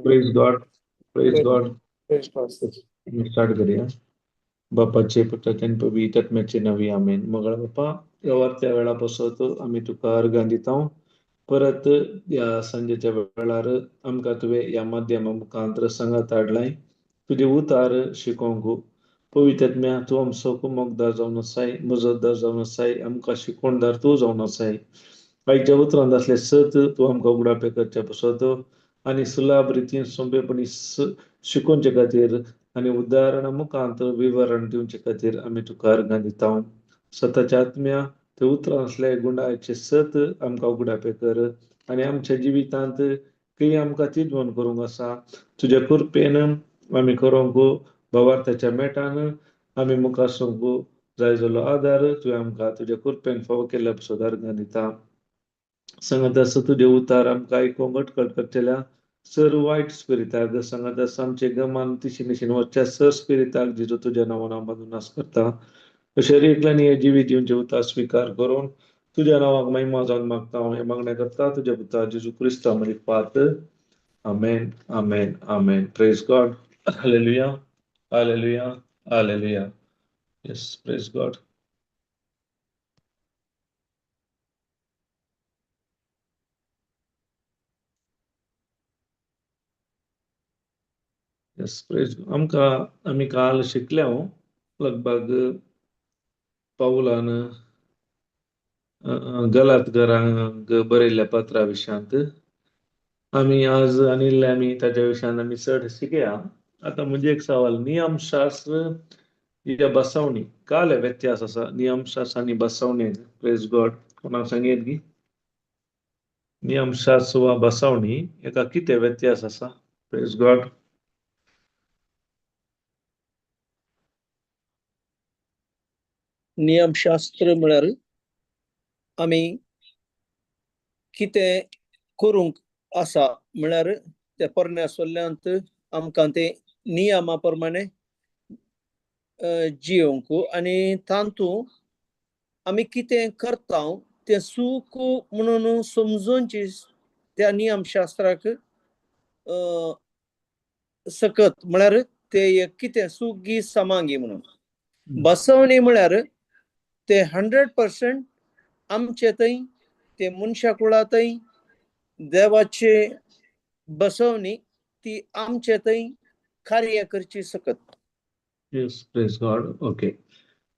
Praise God, praise God. Start करूया. बापाचे पुत्राचे आणि पवित्र आत्म्याचे नावे आमेन. मंगळ बाप्पा यावर त्या वेळापासून आम्ही तुका अर्घां दिता परत या संजेच्या वेळार आमकां तुवें या माध्यमा मुखांतर सांगात हाडलाय. तुझे उतार शिकोंक पवित्र आत्म्या तूं आमचो कुमकदार जावन आसाय, मजतदार जावन आसाय, आमकां शिकोणदार तूं जावन आसाय. आयच्या उतरांत असले सत तूं आमकां उगडापे करच्या पासत आनी सुलाभ रितीन सोंपेपणी शिकोवचे खातीर आनी उदाहरणा मुखांतर विवरण दिवचे खातीर आमी तुका अर्घां दिता. सताच्या आत्म्या ते उतरां असले गुणाचे सत आमकां उगडापे कर आनी आमच्या जिवितांत काही आमकां चिंतवण करूंक आसा तुज्या कृपेन आमी करूंक भावार्थाच्या मेटान आमी मुखार सोंपूंक जाय जालो आदार तुवें आमकां तुज्या कृपेन फावो केल्ल्या पासत अर्घां दिता. सांगत आसा तुजे उतार आमकां आयकोंक कटकट करचेल्या सर वायट स्पिरिताक सांगत आसा आमचे गमान तिशीन वरच्या सर स्पिरिताक जेजू तुज्या नांवान हांव नास करता. अशें एकल्यानी हे जिवीत दिवचे उतार स्वीकार करून तुज्या नांवाक महिमा जावन मागता हांव हे मागणें करता तुज्या पुता जेजू क्रिस्ता मदीं पात. Amen, amen, amen. Praise God. Hallelujah, hallelujah, hallelujah. Yes, praise God. Yes, praise. आमी काल शिकल्या लगभग पावलान गलातकारांक बरयल्ल्या पत्रा विशयांत आमी आज आमी ताच्या विशयान आमी चड शिकया. आतां म्हणजे एक सवाल, नियमशास्त्र या बसवणी काय व्यत्यास आसा नियमशास्त्र आनी बसवणेक? Praise God. कोणाक सांगेत की नियमशास्त्र वा बसवणी हेका कितें व्यत्यास आसा? Praise God. नियमशास्त्र म्हळ्यार आमी कितें करूंक आसा म्हळ्यार ते परमेश्वरांत आमकां ते नियमा प्रमाणे जियोंक आनी तांतूं आमी कितें करता तें सूख म्हणून समजूनची त्या नियमशास्त्राक सकत म्हळ्यार ते कितें सुगी समांगी म्हणून. बसवणी म्हळ्यार ते 100% आमचे थंय ते मनशा कुळा थंय देवाचे बसवणी ती आमचे थंय कार्य करची सकत. Yes praise God okay.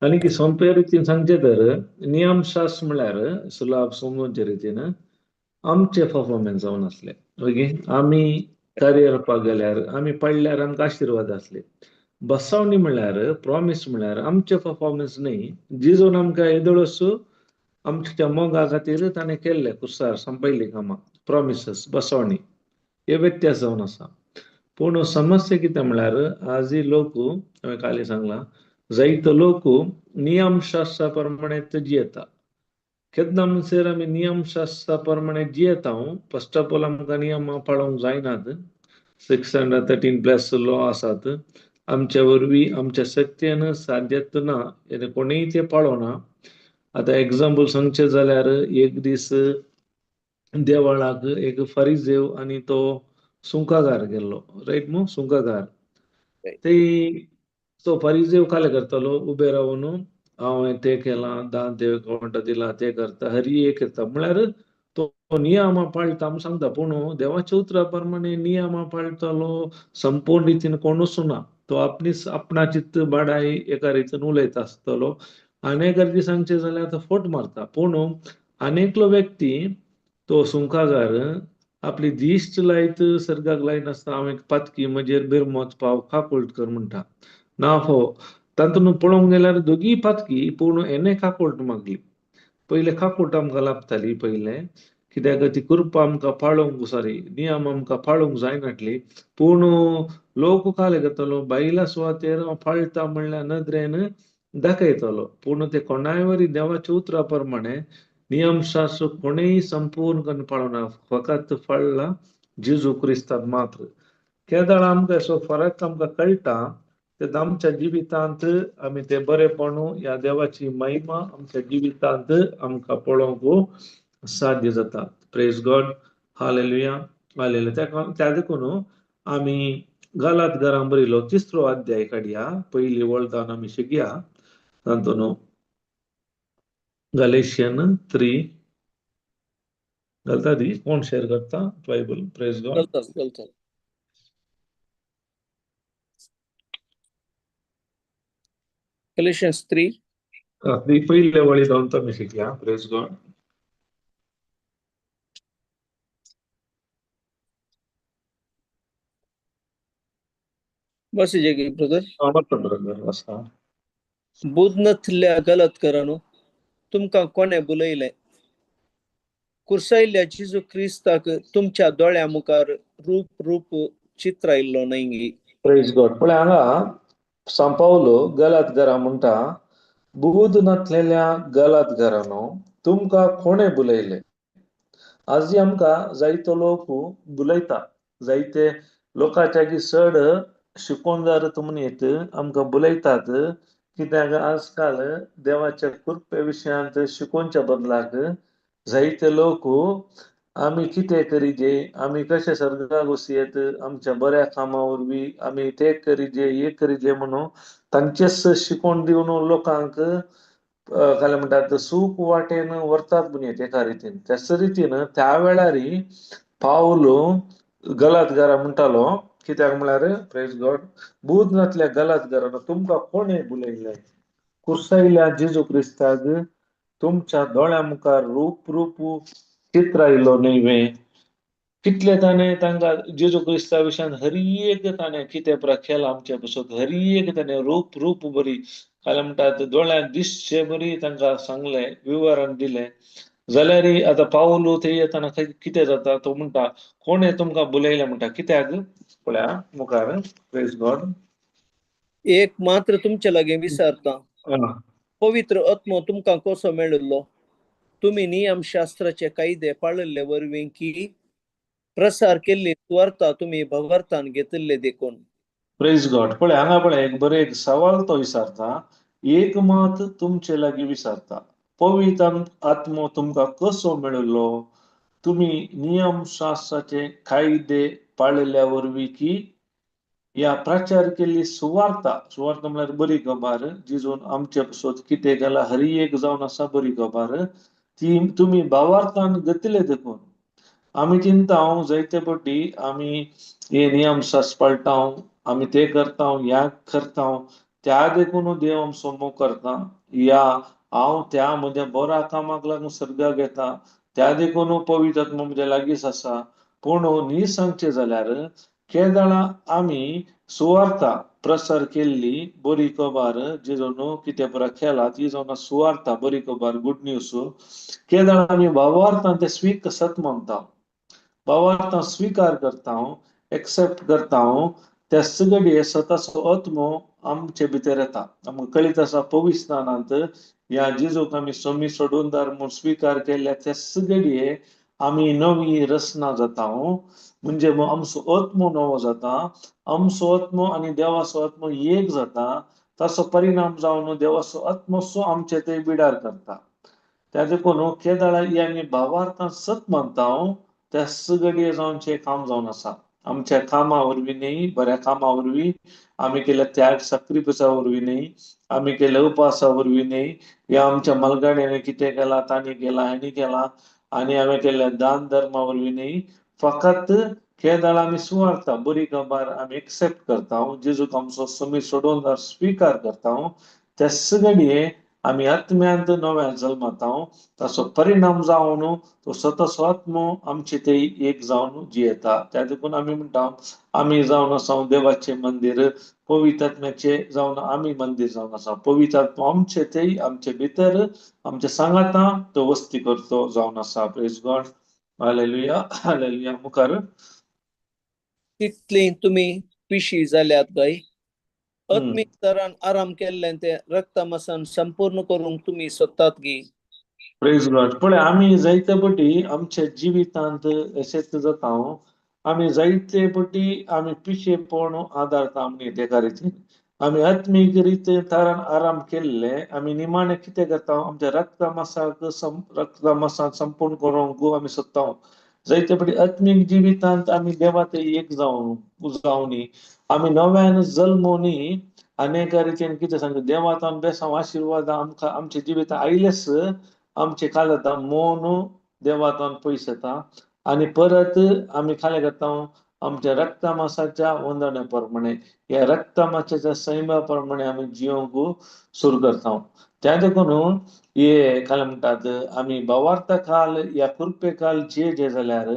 आनी की सोंपे रितीन सांगचे तर नियमशास्त्र म्हळ्यार सुलाभ समजचे रितीन आमचे परफॉर्मन्स जावन असले ओके. आमी कार्य करपाक गेल्यार आमी पडल्यार आमकां आशीर्वाद असले. बसवणी म्हळ्यार प्रॉमिस म्हळ्यार आमचे परफॉर्मन्स न्ही, जिजून आमकां येदोळस आमच्या मोगा खातीर ताणें केल्ले कुसार संपयल्ली कामां प्रॉमिसेस बसवणी हे व्यत्यास जावन आसा. पूण समस्या कितें म्हळ्यार आजूय लोक हांवें काली सांगलां जायतो लोक नियमशास्त्रा प्रमाणे जियेता. केन्ना म्हणसर आमी नियमशास्त्रा प्रमाणे जियेता फर्स्ट ऑफ ऑल आमकां नियम पाळोवंक जायनात. 613 प्लस लॉ आसात आमच्या वरवीं आमच्या सत्तेन साध्यत ना, कोणीय ते पाळोना. आतां एग्जाम्पल सांगचे जाल्यार एक दीस देवळाक एक फरिजेव आनी तो सुंकागार गेल्लो रायट न्हू. सुंकागार ते तो फरिजेव काले करतालो उबे रावन हांवें ते केलां दान ते कोणटा दिला ते करता हरी एक करता म्हळ्यार तो नियम पाळटा म्हूण सांगता. पूण देवाच्या उतरा प्रमाणे नियम पाळटालो संपूर्ण रितीन कोणूच ना. तो आपणा चित्त बाडाय एका रितीन उलयता आसतलो. अनेक गरजी सांगचे जाल्यार तो फोट मारता. पूण अनेकलो व्यक्ती तो सुंकागार आपली दिश्ट लायत सर्गाक लायन आसता हांवें पातकी म्हजेर बिरमोच पाव काकुळट कर म्हणटा ना फो. तातूंत पळोवंक गेल्यार दोगी पातकी पूण हेणें काकुळट मागली. पयले काकुळट आमकां लाभताली पयले कित्याक ती कृपा आमकां पाळोवंक सॉरी नियम आमकां पाळोवंक जायनाटली. पूण लोक काले करतालो बायला सुवातेर पाळटा म्हणल्यार नदरेन दाखयतालो. पूण ते कोणाय वरी देवाच्या उतरा प्रमाणे नियमशास्त्र कोणेय संपूर्ण करून पाळना. फकत पाळला जेजू क्रिस्तान मात्र. केदाळ आमकां असो फरक आमकां कळटा ते आमच्या जिवितांत आमी ते बरेपण ह्या देवाची महिमा आमच्या जिवितांत आमकां पळोवंक साध्य जाता. Praise God hallelujah hallelujah. त्या देखून आमी गलातकारांक बरयलो 3रो अध्याय काडया. पयली वळदान आमी शिकया तातूंत गलेशियन 3 घालता दी कोण शेअर करता बायबल. Praise God. घालतात. Galatians 3 पहिले वळी जावन तो आमी शिकया. Praise God. बस जेगी ब्रदर. ब्रदर आसा बुधनथल्या गलतकारांनो तुमकां कोणे बुलयले कुर्सायल्ल्या जेजू क्रिस्ताक तुमच्या दोळ्या मुखार रूप चित्र आयिल्लो न्हय. Praise God. पळय हांगा सांपावलो गलातकारां म्हणटा बुध नासलेल्या गलातकारांनो तुमकां कोणे बुलयले. आजी आमकां जायतो लोक बुलयता. जायते लोकांच्या चड शिकोवन जर म्हणीत आमकां बुलयतात कित्याक आजकाल देवाच्या कृपे विशयांत शिकोवच्या बदलाक जायते लोक आमी कितें करीजे आमी कशे सर्गाक वचयत आमच्या बऱ्या कामा वरवीं आमी ते करीजे हे करीजे म्हणून तांचेच शिकोवन दिवन लोकांक काय म्हणटात सूख वाटेन व्हरतात म्हणून एका रितीन. त्याच रितीन त्या वेळार पावलो गलातकारां म्हणटालो कित्याक म्हळ्यार प्रेज गॉड बुध नासल्या गलातकारांनो तुमकां कोणे बुलयले कुर्सायल्या जेजू क्रिस्ताक तुमच्या दोळ्या मुखार रूप चित्र आयिल्लो न्हय. कितले ताणें तांकां जेजू क्रिस्ता विशयान हरी एक ताणें कितें केलां आमच्या पासून हरी एक ताणें रूप बरी काय म्हणटात दोळ्यांक दिसचे बरी तांकां सांगलें विवरण दिलें. जाल्यार आतां पावलो थंय येताना कितें जाता तो म्हणटा कोणे तुमकां बुलयले म्हणटा कित्याक पळया मुखार प्रेज गॉड. एक मात्र तुमचे लागीं विचारता पवित्र आत्मो तुमकां कसो मेळिल्लो. तुम्ही नियमशास्त्राचे कायदे पाळिल्ले वरवीं की प्रसार केल्ली सुवार्ता तुम्ही भवार्थान घेतिल्ले देखून. Praise God. पळय हांगा पळय एक बरें एक सवाल तो विचारता. एक मात तुमचे लागीं विचारता पवित्र आत्मो तुमकां कसो मेळिल्लो. तुम्ही नियमशास्त्राचे कायदे पाळिल्ल्या वरवीं की या प्रचार केल्ली सुवार्ता म्हळ्यार बरी खबर जिजून आमचे पासून कितें केलां हरी एक जावन आसा बरी खबर ती तुम्ही भावार्थान घेतिल्ले देखून. आमी चिंताव जायते पटी आमी हे नियम पाळटाव, आमी ते करताव, ह्या करताव, त्या देखून देव आमचो मोग करता, या हांव त्या म्हज्या बऱ्या कामाक लागून सर्गाक येता, त्या देखून पवित्र आत्मा म्हज्या लागींच आसा. पूण न्ही सांगचे जाल्यार केदाळा आमी सुवार्ता प्रसार केल्ली बरी खबर जेजून कितें बरं केला ती जावन सुवार्ता बरी खबर गुड न्यूज केदाळा आमी भावार्थान ते सत म्हणटा, भावार्थान स्वीकार करता, एक्सेप्ट करता, त्या सगळे स्वताचो आत्मो आमचे भितर येता. आमकां कळीत आसा पवित्र स्नानांत या जेजूक आमी सोमी सोडूनदार म्हूण स्वीकार केल्या त्या सगळे आमी नवी रचना जाता, म्हणजे आमचो आत्मो नवो जाता, आमचो आत्मो आनी देवाचो आत्मो एक जाता, ताचो परिणाम जावन देवाचो आत्मो आमचे ते बिडार करता. त्या देखून केदाळा ही आमी भावार्थान सत म्हणटा, त्या सगळे जावनचे काम जावन आसा. आमच्या कामा वरवीं न्ही, बऱ्या कामा वरवीं, आमी केल्या त्याग साक्रिफिसा वरवीं न्ही, आमी केल्या उपासा वरवीं न्ही, या आमच्या मलगाड्याने कितें केला, तांणी केला, हेणी केला, आनी हांवें केल्या दान धर्मा वरवीं न्ही, फकत केदाळ आमी सुवार्ता बरी खबर आमी एक्सेप्ट करता, जेजूक आमचो समी सोडूनदार स्वीकार करता, त्या सगळे आमी आत्म्यांत नव्या जल्माता, ताचो परिणाम जावन तो स्वताचो आत्मो आमचे ते एक जावन जियेता. त्या देखून आमी म्हणटा आमी जावन आसा देवाचे मंदिर, पवित्र आत्म्याचे जावन आमी मंदिर जावन आसा. पवित्र आत्मो आमचे ते आमचे भितर आमच्या सांगाता तो वस्ती करतो जावन आसा. Praise God. Hallelujah hallelujah. मुखार तितली तुम्ही पिशी जाल्यात गाय आत्मीक तरान आराम केल्लें ते रक्तमासान संपूर्ण करूंक तुम्ही स्वतात घे. Praise God. पळय आमी जायते पटी आमच्या जिवितांत अशेंच जाता, आमी जायते पटी आमी पिशेपण आदारता आमगे तेका रितीन. आमी आत्मीक रितीन तरान आराम केल्ले, आमी निमाणे कितें करता, आमच्या रक्तमासाक संपूर्ण करूंक आमी सोदता. जायते पटी आत्मीक जिवितांत आमी देवा ते एक जावनी, आमी नव्यान जल्मोनी, अनेक रितीन कितें सांगता देवातान बेसांव आशिर्वाद आमकां आमच्या जिवितांत आयलेच आमचे काय जाता मन देवातान पयस येता, आनी परत आमी काय करता आमच्या रक्तमासाच्या वंदना प्रमाणे, या रक्तमासाच्या सैमा प्रमाणे आमी जिवंक सुरू करता. त्या देखून हे काय म्हणटात आमी भावार्थ काल या कृपे काल जे जाल्यार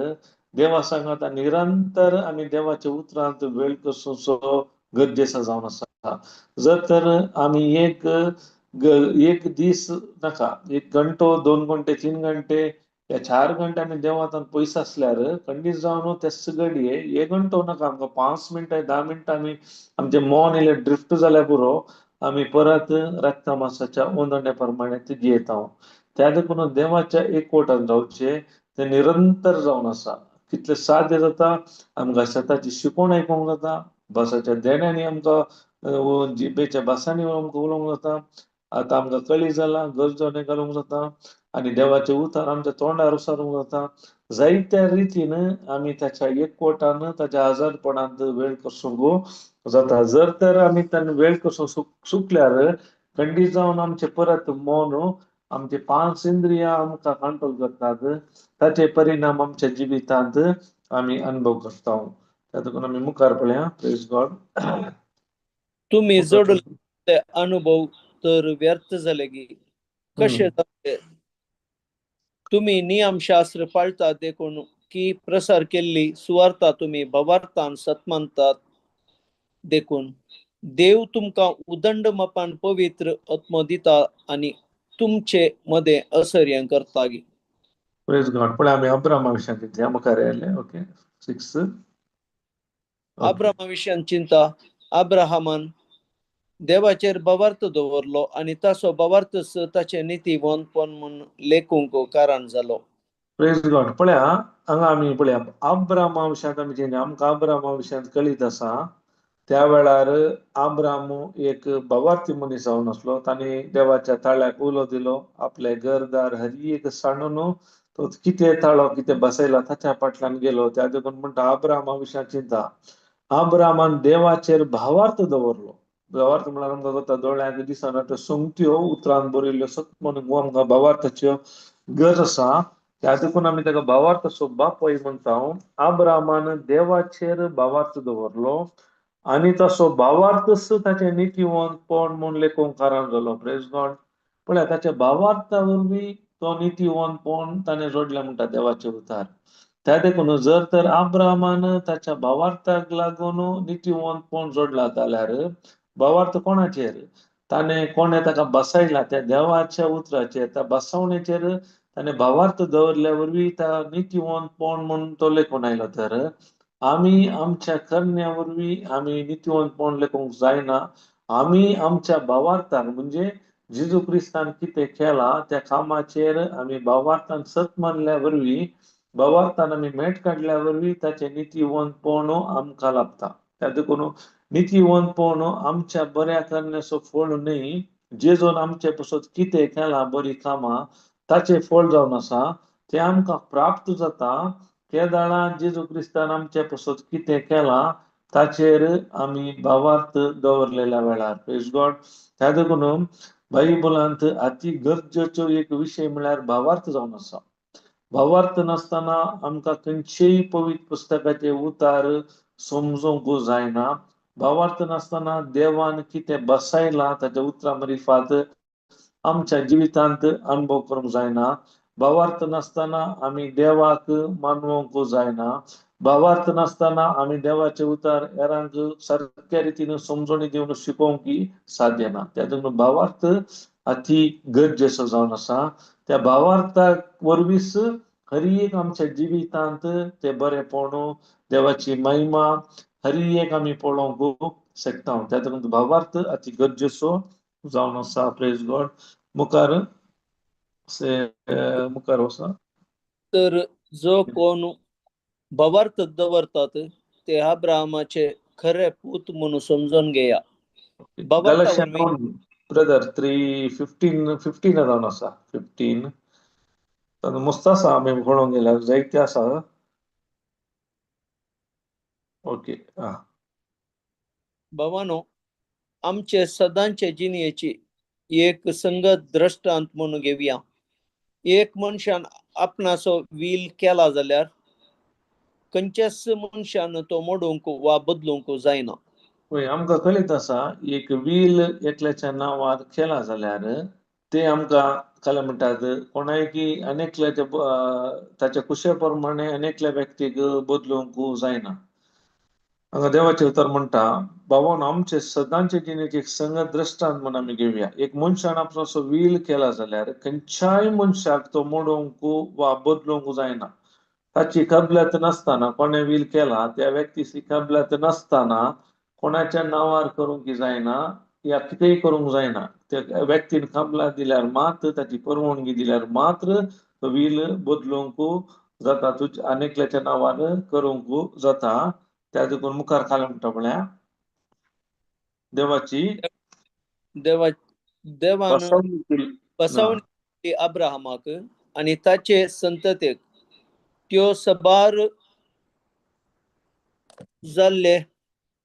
देवा सांगाता निरंतर आमी देवाच्या उतरांत वेळ कसो गरजेचा जावन आसा. जर तर आमी एक दीस नाका, 1 घंटो 2 घंटे 3 घंटे या 4 घंटे आमी देवातान पयस आसल्यार खंडीत जावन ते सगळे 1 घंटो नाका, आमकां 5 मिनटां 10 मिनटां आमी आमचे मन इल्लें ड्रिफ्ट जाल्यार पुरो, आमी परत रक्तमासाच्या वंदने प्रमाणे ते जियेता. त्या देखून देवाच्या एकवटान जावचे ते निरंतर जावन आसा. कितले साध्य जाता, आमकां शेताची शिकोवण आयकूंक जाता, भासाच्या देण्यांनी आमकां जिबेच्या भासांनी आमकां उलोवंक जाता, आतां आमकां कळी जाला गरजोने घालूंक जाता, आनी देवाचे उतर आमच्या तोंडार उसारूंक जाता. जायत्या रितीन आमी त्याच्या एकवटान ताच्या आजारपणांत वेळ कसूंक जाता. जर तर आमी तांणी वेळ कसो सुकल्यार खंडीत जावन आमचे परत मन, आमचे 5 इंद्रिया आमकां कंट्रोल करतात, ताचे परिणाम आमच्या जिवितांत आमी अनुभव करता. त्या देखून आमी मुखार पळया. Praise God. तुम्ही जोडले अनुभव तर व्यर्थ झाले की कसे जाते. तुम्ही नियमशास्त्र पाळता देखून की प्रसार केल्ली सुवार्ता तुम्ही भावार्थान सत मानतात देखून देव तुमकां उदंड मापान पवित्र आत्मो दिता आणि तुमचे मध्ये असर करता गी. Praise God. पण आमी अब्रामा विशयान चिंतया. मुखार येयले. ओके 6. अब्रामा विशयान चिंता. अब्राहमान देवाचेर भावार्थ दवरलो आणि ताचो भावार्थ ताचे नीतिवंतपण म्हूण लेखूंक कारण जालो. Praise God. पळया हांगा आमी पळया अब्रामा विशयांत आमी चिंतया. आमकां अब्रामा विशयांत कळीत आसा त्या वेळार अब्राम एक भावार्थी मनीस जावन आसलो. तांणी देवाच्या ताळ्याक उलो दिलो, आपले घरदार हर एक सांडून तो कितें ताळो कितें बसयला ताच्या फाटल्यान गेलो. त्या देखून म्हणटा अब्रामा विशयान चिंता. अब्रामान देवाचेर भावार्थ दवरलो. भावार्थ म्हळ्यार आमकां जाता दोळ्यांक दिसना त्यो संगत्यो उतरान बरयल्ल्यो सत म्हणून आमकां भावार्थाच्यो गरज आसा. त्या देखून आम्ही ताका भावार्थ सोबा पळय म्हणटा अब्रामान देवाचेर भावार्थ दवरलो आणि तसो भावार्थच ताचे नितीवंतपण म्हूण लेखूंक कारण जालो. Praise God. पण ताच्या भावार्था वरवीं तो नितीवंतपण ताणें जोडला म्हणटा देवाचे उतार. त्या देखून जर तर अब्रामान ताच्या भावार्थाक लागून नितीवंतपण जोडला जाल्यार भावार्थ कोणाचेर? ताणें कोणें ताका बसयला त्या देवाच्या उतराचेर, त्या बसवणेचेर ताणें भावार्थ दवरल्या वरवीं त्या नितीवंतपण म्हणून तो लेखून आयलो. तर आमी आमच्या करण्या वरवीं आमी नितीवंतपण लेखूंक जायना. आमी आमच्या भावार्थाक म्हणजे जेजू क्रिस्तान कितें केला त्या कामाचेर आमी भावार्थान सत मानल्या वरवीं, भावार्थान आमी मेट काडल्या वरवीं ताचें नितीवंतपण आमकां लाभता. त्या देखून नितीवंतपण आमच्या बऱ्या करण्याचो फळ न्हय, जेजून आमचे पासत कितें केलां बरीं कामां ताचें फळ जावन आसा, तें आमकां प्राप्त जाता त्या दाळा जेजू क्रिस्तान आमचे पासत कितें केलां ताचेर आमी भावार्थ दवरलेल्या वेळार. Praise God. त्या देखून बायबलांत अति गरजेचो एक विशय म्हळ्यार भावार्थ जावन आसा. भावार्थ नासतना आमकां खंयचेय पवित्र पुस्तकाचे उतार समजूंक जायना. भावार्थ नासतना देवान कितें बसयलां ताच्या उतरां मार्फत आमच्या जिवितांत अनुभव करूंक जायना. भावार्थ नासतना आमी देवाक मानवंक जायना. भावार्थ नासतना आमी देवाचे उतार हेरांक सारक्या रितीन समजणी दिवन शिकोवंक साध्य ना. त्या देखून भावार्थ अति गरजेचो जावन आसा. त्या भावार्थाक वरवींच हर एक आमच्या जिवितांत ते बरेपण, देवाची महिमा हर एक आमी पळोवंक शकता. त्या देखून भावार्थ अति गरजेचो जावन आसा. Praise God. मुखार वचा. तर जो कोण भावार्थ दवरतात ते अब्राहमाचे खरे पूत म्हणून समजून घेया. भावार्था वरवीं ब्रदर 3:15 जावन आसा. 15 मस्त आसा. आमी पळोवंक गेल्यार जायते आसा. ओके. भावानो, आमचे सदांचे जिणेची एक संगत दृष्टांत म्हणून घेवया. एक मनशान आपणाचो वील केला जाल्यार खंयच्याच मनशान तो मोडूंक वा बदलूंक जायना. पळय, आमकां कळीत आसा एक वील एकल्याच्या नांवार केला जाल्यार ते आमकां काय म्हणटात कोणायकी अनेकल्याच्या ताच्या कुशे प्रमाणे अनेकल्या व्यक्तीक बदलूंक जायना. हांगा देवाचे उतर म्हणटा, भावान आमचे सदांचे जिणेची एक संगत दृष्टांत म्हणून आमी घेवया. एक मनशान आपणाचो वील केला जाल्यार खंयच्याय मनशाक तो मोडूंक वा बदलूंक जायना. ताची कबलात नासतना कोणें वील केला त्या व्यक्तीची कबलात नासतना कोणाच्या नांवार करूंक जायना या कितेंय करूंक जायना. त्या व्यक्तीन कबलात दिल्यार मात्र, ताची परवानगी दिल्यार मात्र तो वील बदलूंक जाता, तुज्या अनेकल्याच्या नांवार करूंक जाता. त्या देखून मुखार खाला म्हणटा म्हळ्यार देवान बसवणी अब्राहमाक आणि ताचे संततेक त्यो सबार जाल्ले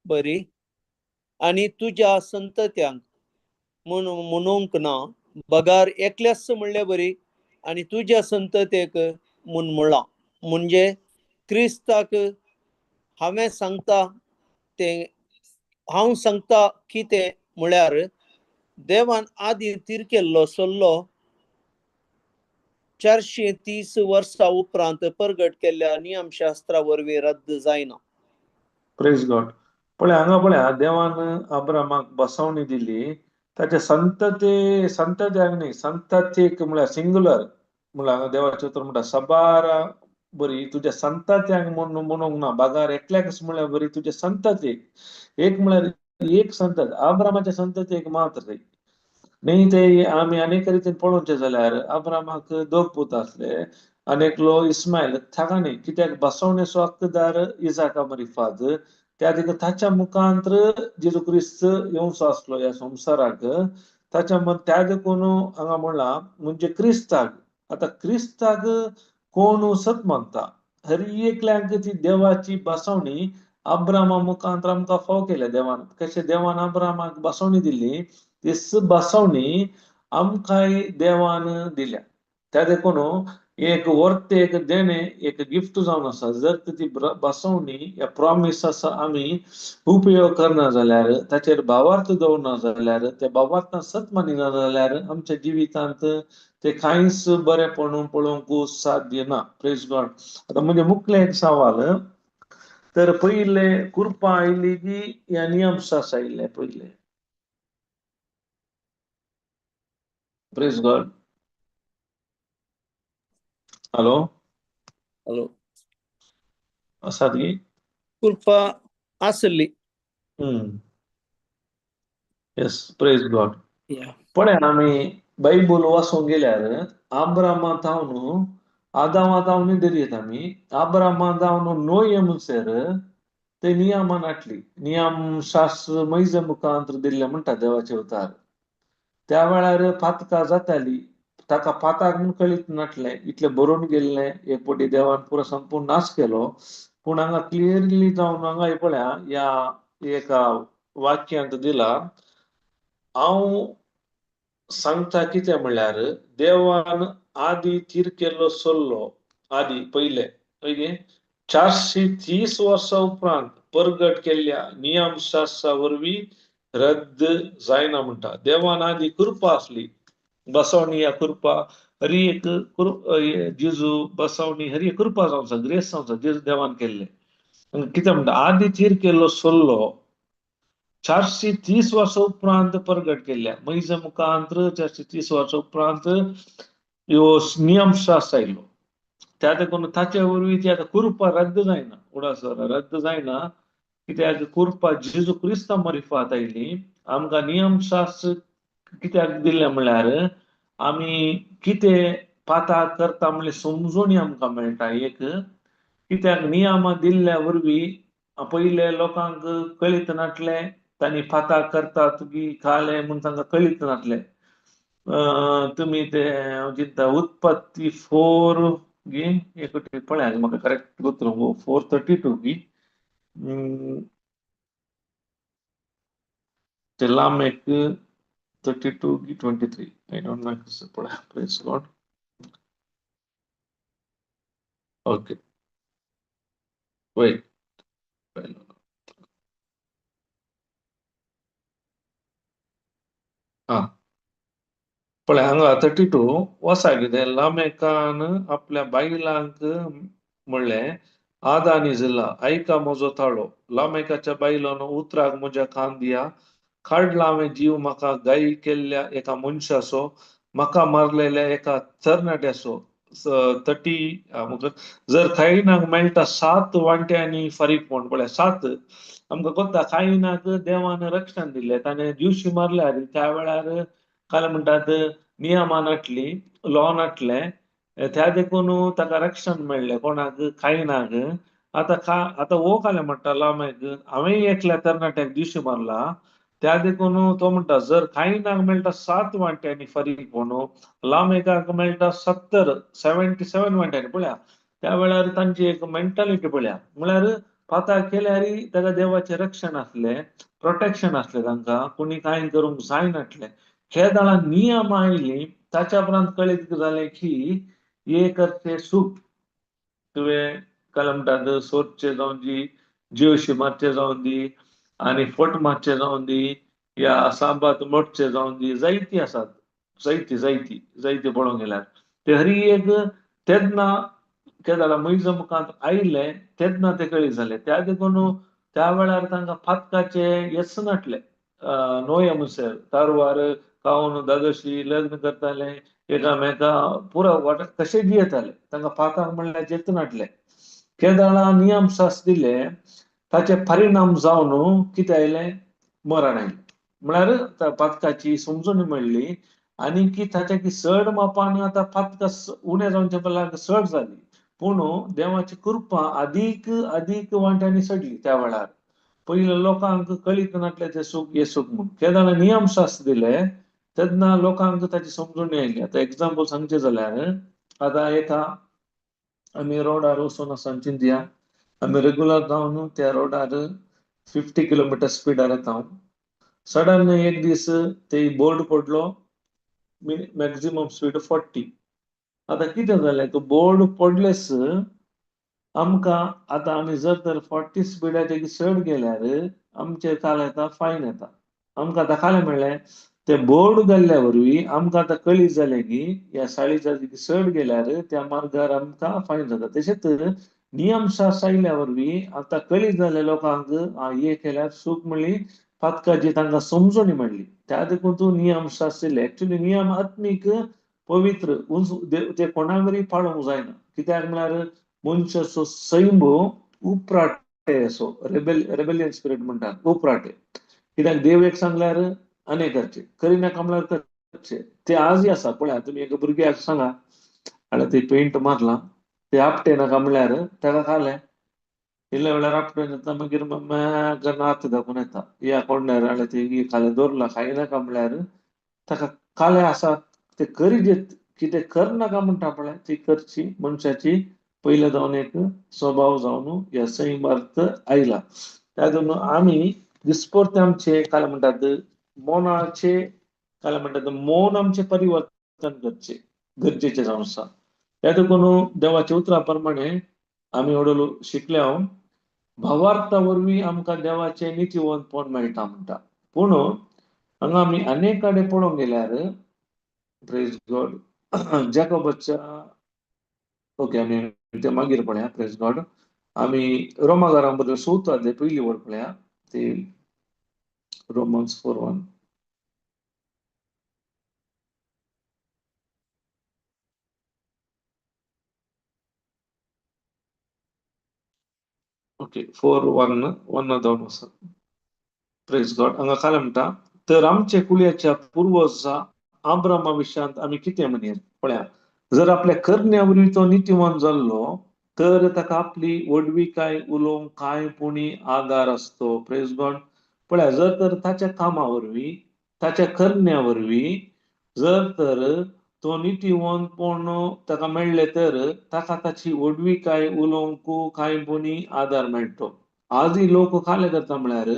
बरी आणि तुज्या संतत्यांक म्हणूंक ना, बगार एकल्याच म्हणले बरी आणि तुज्या संततेक म्हूण म्हणला. म्हणजे क्रिस्ताक हांव सांगता कितें म्हळ्यार देवान आदी तिरकेल्लो सल्लो 430 वर्सां उपरांत प्रगट केल्ल्या नियमशास्त्रा वरवीं रद्द जायना. Praise God. पळय, हांगा पळया, देवान अब्रामाक बसवणी दिली. ताच्या संतत्यांक न्ही, संततीक म्हळ्यार सिंग्युलर म्हळ्यार देवाचे उतर म्हणटा सबार बरी तुज्या संतत्यांक म्हणूंक ना. बागार एकल्याकच म्हळ्यार बरी तुज्या संततीक. एक म्हळ्यार एक संतत, अब्रामाच्या संततीक मात्र न्ही. ते आमी अनेक रितीन पळोवचें जाल्यार अब्रामाक 2 पूत आसले. अनेकलो इस्माईल ताका न्ही, कित्याक बसवणेचो हक्कदार इजाका मार्फत त्या देखून ताच्या मुखांतर जेजू क्रिस्त येवचो आसलो ह्या संवसाराक. त्या देखून हांगा म्हणला म्हणजे क्रिस्ताक. आता क्रिस्ताक कोण सत मानता, हर एकल्यांक ती देवाची बसवणी अब्रामा मुखांतर आमकां फाव केल्या देवान. कशें देवान अब्रामाक बसवणी दिली, तीच बसवणी आमकांय देवान दिल्या. त्या देखून एक वर्थ एक देणे एक गिफ्ट जावन आसा. जर ती बसवणी या प्रॉमिस आसा आमी उपयोग करना जाल्यार ताचेर भावार्थ दवरना जाल्यार त्या भावार्थान सत मानिना जाल्यार आमच्या जिवितांत ते कांयच बरेपण पळोवंक साध्य ना. Praise God. आता म्हणजे मुख्य एक सवाल तर पहिले कृपा आयली की या नियमशास्त्र आयले पहिले. Praise God. Hello hello. आसात की कृपा आसली. Yes praise God. या पण आम्ही बायबल वाचून गेल्यार आब्रामा जावन आदामा जावन धरयत आमी आब्रामा जावन नोये मुसेर ते नियमान हाडली. नियम शास्त्र मैज मुखांतर दिल्ले म्हणटा देवाचे उतार. त्या वेळार पातकां जाताली ताका पाताक म्हूण कळीत नाटलें. इतले बरोवन गेल्ले एक पटी देवान पुरो संपूर्ण नाश केलो. पूण हांगा क्लियरली जावन हांगा हे पळया या एका वाक्यांत दिला हांव सांगता कितें म्हणल्यार देवान आदी तीर केल्लो सल्लो आदी पहिले 430 वर्सां उपरांत परगट केल्ल्या नियमशास्त्रा वरवीं रद्द जायना म्हणटा. देवान आदी कृपा आसली. बसवणी या कृपा हरी एक जेजू बसवणी हरी एक कृपा जावंचा ग्रेस जावंचा जेजू देवान केल्ले. कितें म्हणटा आदी तीर केल्लो सल्लो 430 वर्सां उपरांत परगट केल्ल्या मैज मुखांतर 430 वर्सां उपरांत ह्यो नियमशास्त्र आयलो. त्या देखून ताचे वरवीं ती आतां कृपा रद्द जायना. उडासर रद्द जायना कित्याक कृपा जेजू क्रिस्ता मरिफात आयली. आमकां नियमशास्त्र कित्याक दिल्लें म्हळ्यार आमी कितें पाताक करता म्हणलें समजून आमकां मेळटा. एक कित्याक नियमां दिल्ल्या वरवीं पयले लोकांक कळीत नाटलें तांणी पाताक करतात की खालें म्हूण तांकां कळीत नाटलें. तुमी ते चिंता उत्पत्ती 4 गी एक पळयात म्हाका करेक्ट गोत्रू 4:32 की ते लामेक 32 की 23 I don't know पळया. Praise God. ओके वेट हां पळय हांगा 32 वसा कितें लामेकान आपल्या बायलांक म्हणलें आदानी जिल्ला ऐका म्हजो ताळो. लामेकाच्या बायलान उतराक म्हज्या कान दिया. काडला हांवें जीव म्हाका गायी केल्ल्या एका मनशाचो म्हाका मारलेल्या एका तरणाट्याचो. 30 जर कायनाक मेळटा 7 वांट्यांनी फारीकपण पळय 7 आमकां कोत्ता कायनाक देवान रक्षण दिलें. ताणें दिवशी मारल्यार त्या वेळार काय म्हणटात नियमान हाडली लॉन हाडलें त्या देखून ताका रक्षण मेळ्ळें. कोणाक कायनाक. आतां हो काले म्हणटा लामेक हांवें एकल्या तरणाट्याक दिवशी मारला. त्या देखून तो म्हणटा जर कायनाक मेळटा 7 वांट्यांनी फारीकपण लामेकाक मेळटा 77 वांट्यांनी. पळया त्या वेळार तांची एक मेंटॅलिटी पळया. म्हळ्यार पाताक केल्यार ताका देवाचें रक्षण आसलें प्रोटेक्शन आसलें. तांकां कोणी कांय करूंक जायनासलें. हे दाळा नियम आयली ताच्या उपरांत कळीत जालें की एक ते सूख तुवें काय म्हणटात सोदचें जावं दी जीवशी मारचें जावं दी आनी फट मारचें जावं दी या सांबात मोडचें जावं दी जायतीं आसात. जायती पळोवंक गेल्यार ते हरी एक तेन्ना ते जाल्यार मैज मुखांत आयले तेन्ना ते कळीत जालें. त्या देखून त्या वेळार तांकां पातकाचें येस नाटलें. नोये मुसेर तारवार खावन दादोशी लग्न करताले एकामेका पुरो कशें जियेताले. तांकां पाताक म्हणल्यार जेत नाटलें. केदाळा नियमशास्त्र दिले ताचे परिणाम जावन कितें आयलें मरण आयलें. म्हळ्यार पातकाची समजून मेळ्ळी आनी की ताच्या चड मापान आतां पातकां उणें जावचे पयलीं चड जाली. पूण देवाची कृपा अदीक वांट्यांनी चडली. त्या वेळार पयले लोकांक कळीत नाटलें तें सूख हें सूख म्हूण. केदाळा नियमशास्त्र दिलें तेन्ना लोकांक ताची समजून आयली. आतां एग्जाम्पल सांगचें जाल्यार आतां एका आमी रोडार वचून आसा चिंतया आमी रेग्युलर जावन त्या रोडार 50 किलोमिटर स्पिडार येता. सडन एक दीस ते बोर्ड पडलो मॅक्झिमम स्पीड 40 आता कितें जालें तो बोर्ड पडलेस आमकां आतां आमी जर तर 40 स्पिडाचे चड गेल्यार आमचे काल येता फायन येता आमकां आतां काल मेळ्ळें ते बोर्ड घाल्ल्या वरवीं आमकां आतां कळीत जालें की ह्या साडीच्या चड गेल्यार त्या मार्गार आमकां फायन जाता तशेंच नियम शास्त्र आयिल्ल्या वरवीं आतां कळीत जालें लोकांक हे केल्यार चूक म्हणली पातकाची तांकां समजून मेळ्ळी त्या देखून तूं नियम शास्त्र एक्चुअली नियम आत्मीक पवित्र ते कोणावरय पाळूंक जायना कित्याक म्हळ्यार मनशाचो सैम उपराटे असो रेबेलियन स्पिरीट म्हणटात उपराटे कित्याक देव एक सांगल्यार अनेक करचे करिनाका म्हळ्यार करचे ते आजय आसा पळया तुमी एका भुरग्याक सांगा आनी ते पेंट मारला ते आपटे नाका म्हळ्यार ताका खालें इल्ल्या वेळार आपटून येता मागीर मम्मा हात दाखोवन येता या कोणल्यार आनी ते खालें दवरला खायनाका म्हळ्यार ताका कालें आसा ते करीत कितें करनाका म्हणटा पळय ती करची मनशाची पयले जावन एक स्वभाव जावन ह्या संयमार्थ आयला तातूंत आमी दिसपरते आमचे काय म्हणटात मोनाचे काय म्हणटात मौन आमचे परिवर्तन करचे गरजेचे जावन आसा त्या देखून देवाच्या उतरा प्रमाणे आमी हळू शिकल्या भावार्था वरवीं आमकां देवाचे नितीवंतपण मेळटा म्हणटा पूण हांगा आमी अनेक कडेन पळोवंक गेल्यार प्रेज गॉड जॅकोबाच्या ओके आमी ते मागीर पळया प्रेज गॉड आमी रोमाकारां बद्दल 6 अध्याय पयली वड पळया ते रोमन्स 4:1 ओके 4:1 जावन आसा प्रेज गॉड हांगा काय म्हणटा तर आमचे कुळाच्या पूर्वजा अब्रामा विशयांत आमी कितें म्हणया पळया जर आपल्या करण्या वरवीं तो नितीवान जाल्लो तर ताका आपली वडविकाय उलोवंक कांयपणी आदार आसतो प्रेज गॉड पळया जर तर ताच्या कामा वरवीं ताच्या करण्या वरवीं जर तर तो नितीवंतपण ताका मेळ्ळें तर ताका ताची वडविकाय उलोवंक कांयपणी आदार मेळटो आजय लोक काले करता म्हळ्यार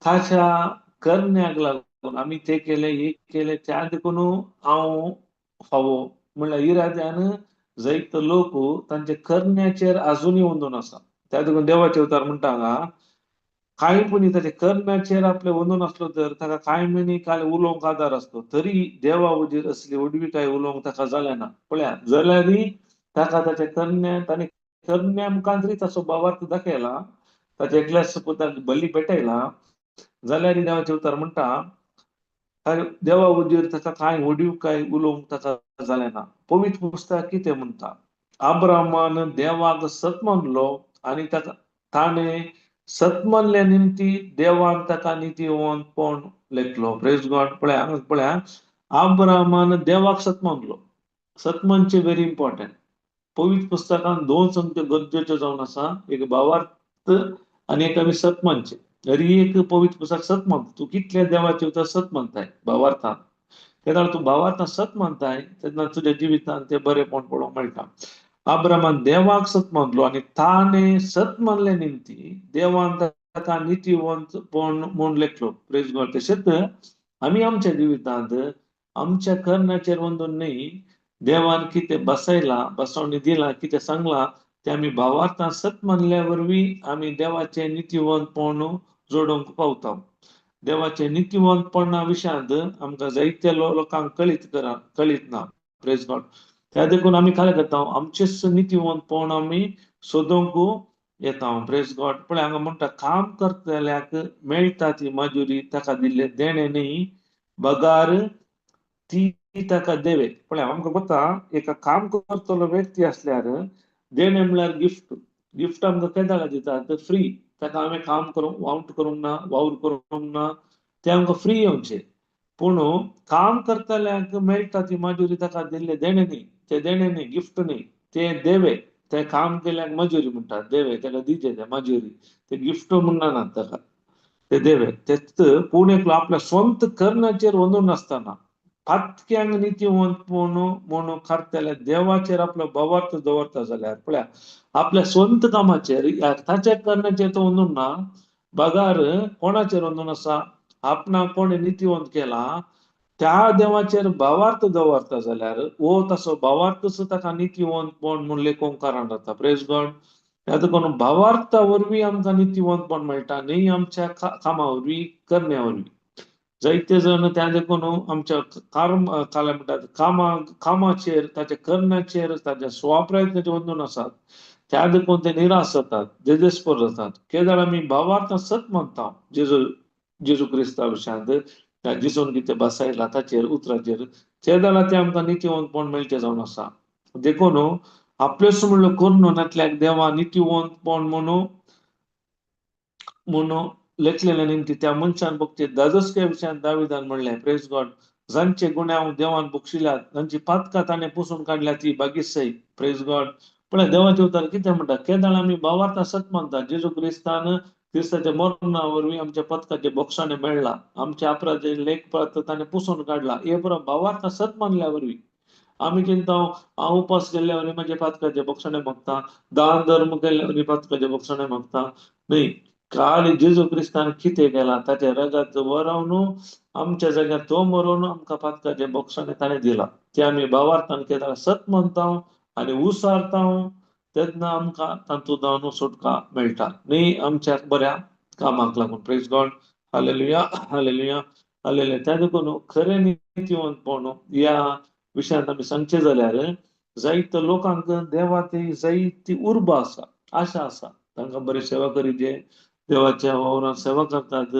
ताच्या करण्याक लागून आमी ते केले हे केले त्या देखून हांव फावो म्हणल्यार इराद्यान जायत लोक तांचे करण्याचेर आजुनय वंदून आसा त्या देखून देवाचे उतार म्हणटा हांगा कांयपणी ताचे करण्याचेर आपले वंदून आसलो तर ताका कांयपणी काल उलोवंक आदार आसलो तरी देवा वजीर असली उडविकाय उलोवंक ताका जालें ना पळया जाल्यारय ताका ताचे करण्या मुखांतरी ताचो भावार्थ दाखयला ताचे एकल्याच पुताक बली पेटयला जाल्यार देवाचे उतार म्हणटा देवा वजीर ताका कांय वडविकाय उलोवंक ताका जालें ना पवित्र पुस्तक कितें म्हणटा अब्रामान देवाक सत मानलो आनी ताणें सत मानले निमती देवान ताका नितीवंतपण लेखलो प्रेज गॉड पळया अब्रामान देवाक सत मानलो सत म्हणजे व्हेरी इम्पॉर्टंट पवित्र पुस्तकान दोन संगत्यो गरजेच्यो जावन आसा एक भावार्थ आनी एक आमी सत मानचे जरी एक पवित्र पुस्तक सत मानता तूं कितले देवाचे उतर सत मानताय भावार्थान तेन्ना तूं भावार्थान सत मानताय तेन्ना तुज्या जिवितान ते बरेपण पळोवंक मेळटा अब्रामान देवाक सत मानलो आनी ताणें सत मानले निमती देवान ताका नितीवंतपण म्हूण लेखलो प्रेज गॉड तशेंच आमी आमच्या जिवितांत आमच्या करण्याचेर वंदून न्ही देवान कितें बसवणी दिला कितें सांगला ते आमी भावार्थान सत मानल्या वरवीं आमी देवाचें नितीवंतपण जोडोवंक पावता देवाचे नितीवंतपणा विशयांत आमकां जायत्या लोकांक कळीत ना प्रेज गॉड त्या देखून आमी काय करता आमचेच नितीवंतपण आमी सोदूंक येता प्रेज गॉड पळय हांगा म्हणटा काम करतल्याक मेळटा ती मजुरी ताका दिल्ले देणे न्ही बगार ती ताका देवे पळय आमकां कोता एका काम करतलो व्यक्ती आसल्यार देणे म्हळ्यार गिफ्ट आमकां केन्ना दितात फ्री ताका हांवें काम करूंक वावट करूंक ना वावर करूंक ना ते आमकां फ्री येवचे पूण काम करतल्याक मेळटा ती मजुरी ताका दिल्ले देणे न्ही ते देणे न्ही गिफ्ट न्ही ते देवे ते काम केल्याक मजुरी म्हणटात देवे ताका दिचे ते मजुरी ते गिफ्ट म्हणनात ताका ते देवे तेच पूण एकलो आपल्या स्वंत करण्याचेर वंदून नासतना फातक्यांक नितीवंतपण म्हूण खारतल्या देवाचेर आपलो भावार्थ दवरता जाल्यार पळया आपल्या स्वंत कामाचेर ताच्या करण्याचेर तो वंदून ना बगार कोणाचेर वंदून आसा आपणाक कोणें नितीवंत केला त्या देवाचेर भावार्थ दवरता जाल्यार वो तसो भावार्थच ताका नितीवंतपण म्हूण लेखोंकारान जाता. Praise God. ह्या देखून भावार्था वरवीं आमकां नितीवंतपण मेळटा, न्ही आमच्या कामा वरवीं, करण्या वरवीं. जायते जण त्या देखून आमच्या काय म्हणटात कामाचेर, ताच्या करण्याचेर, ताच्या स्वप्रयत्नाचेर वंदून आसात. त्या देखून ते निराश जातात, जेजेस्पर जातात. केदार आमी भावार्थ सत म्हणटा जेजू क्रिस्ता विशयांत त्या जिसून कितें बसयला ताचेर उतराचेर ते जाल्यार ते आमकां नितीवंतपण मेळचें जावन आसा. देखून आपलेच म्हणलो करून देवा नितीवंतपण म्हणून लेखलेल्या निमती त्या मनशान बघते दादस्के विशयांत दाविदान म्हणलें, प्रेज गॉड, जांचे गुन्यांव देवान बक्षिल्यात, तांची पातकां ताणें पुसून काडल्या ती बागीच सई. Praise God. पण देवाचे उतर कितें म्हणटा, केदार आमी भावार्थ सत म्हणटा, जेजू क्रिस्ताच्या मरणा वरवीं आमच्या पथकाचे बोक्षाणे मेळ्ळा, आमच्या अपराधे लेखपात ताणें पुसून काडला. हे बरो भावार्थ सत मानल्या वरवीं आमी चिंता हांव उपास केल्ल्या वरवीं म्हाज्या पातकाचे बोक्षाणे मागता, दान धर्म केल्ल्या वरवीं पातकाचे बोक्षाणे मागता. न्ही, खाली जेजू क्रिस्तान कितें केलां ताच्या रगात वरावन आमच्या जाग्यार तो मरून आमकां पातकाचे बोक्षाणे ताणें दिला. ते आमी भावार्थान केदार सत म्हणटा आनी उसारता, तेन्ना आमकां तातूंत सुटका मेळटा, न्ही आमच्या बऱ्या कामाक लागून. Praise God. Hallelujah, hallelujah, hallelujah. त्या देखून खरें नितीवंतपण ह्या विशयांत आमी सांगचें जाल्यार जायत्या लोकांक देवाची जायती उर्बा आसा, आशा आसा, तांकां बरी सेवा करीचे, देवाच्या वावरांत सेवा करतात.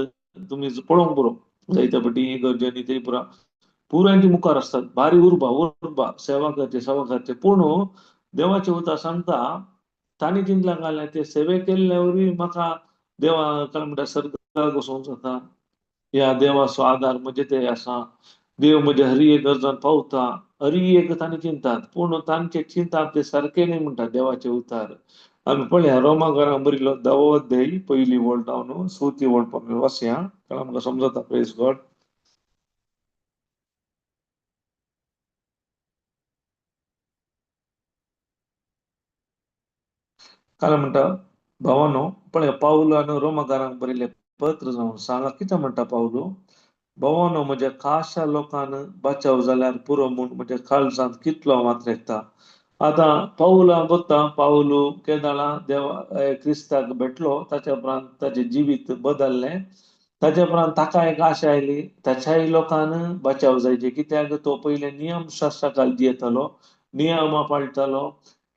तुमी पळोवंक बरो जायत्या फाटी इगर्जेनी ते पुराय मुखार आसतात, भारी उर्बा सेवा करचे. पूण देवाचे उतर सांगता, तांणी चिंतल्यां घालें ते सेवे केल्ल्या वरवीं म्हाका देवा काय म्हणटा सर्गाक वचूंक जाता. ह्या देवाचो आदार म्हजे ते आसा, देव म्हज्या हर एक गरजान पावता, हर एक तांणी चिंतात. पूण तांचे चिंता ते सारके न्ही म्हणटा देवाचे उतार. आमी पळया रोमाकारांक बरयलो 10 अध्याय पयली वळट हांव 6 वळप आमी वाचया, आमकां समजता. Praise God. काय म्हणटा भावानो, पळया पावलान रोमाकारांक बरयले पत्र जावन सांगा कितें म्हणटा पावलो. भावानो, म्हज्या खाशा लोकांन बचाव जाल्यार पुरो म्हूण म्हज्या काळजांत कितलो मात्र येता. आतां पावला बघता, पावलू केदाळा देवा क्रिस्ताक भेटलो, ताच्या उपरांत ताचें जिवीत बदललें. ताच्या उपरांत ताका एक आशा आयली, ताच्याय लोकांन बचाव जायचे, कित्याक तो पयले नियम शास्त्राखाल जियेतालो, नियमां पाळटालो,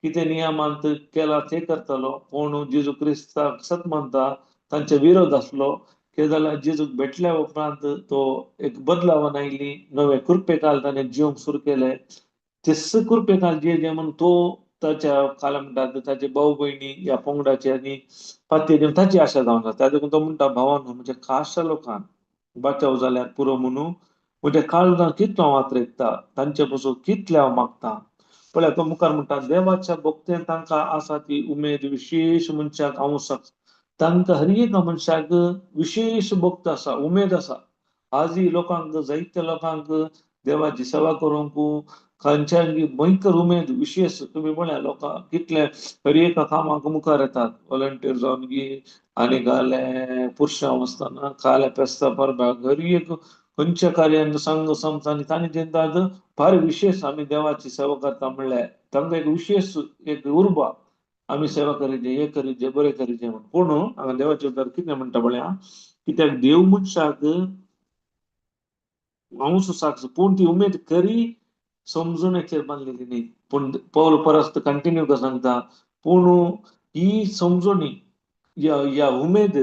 कितें नियमांत केला ते करतालो. पूण जेजू क्रिस्ताक सत म्हणटा तांचे विरोध आसलो. कितें जाल्यार जेजूक भेटल्या उपरांत तो एक बदलावन आयली, नवे कृपेकाल ताणें जिवंक सुरू केले. तेच कृपेकाल जे म्हणून तो ताच्या काय म्हणटात ताचे भाऊ भयणी ह्या पंगडाचे आनी पातयेचे ताची आशा जावन आसा. त्या देखून तो म्हणटा, भावांनो, म्हणजे खाशा लोकांक बचाव जाल्यार पुरो म्हणून म्हज्या काळजांत कितलो मात्र येता, तांचे पासून कितले हांव मागता. पळय तो मुखार म्हणटा, देवाच्या भक्तेन तांकां आसा ती उमेद विशेष मनशाक हांव तांकां हर एक मनशाक विशेष भक्त आसा, उमेद आसा. आजय लोकांक, जायत्या लोकांक देवाची सेवा करूंक खंयच्याय भयंकर उमेद विशेष. तुम्ही म्हळ्या लोकां कितले हर एका कामाक मुखार येतात, व्हॉलंटियर जावन गी आनी गाले पुरुशां आसतना काले पेस्ता परबाग हर एक खंयच्या कार्यान संघ संस्थांनी तांणी चिंतात फार विशेष आमी देवाची सेवा करता म्हणल्यार तांकां एक विशेष एक उर्बा, आमी सेवा करीचे, हे करीचे, बरें करीचे म्हूण. पूण हांगा देवाचे उतर कितें म्हणटा पळया, कित्याक देव मनशाक माणूस साक्ष, पूण ती उमेद खरी समजण्याचेर बांदलेली न्ही. पूण पौल परस्त कंटिन्यू कर सांगता, पूण ही समजणी या उमेद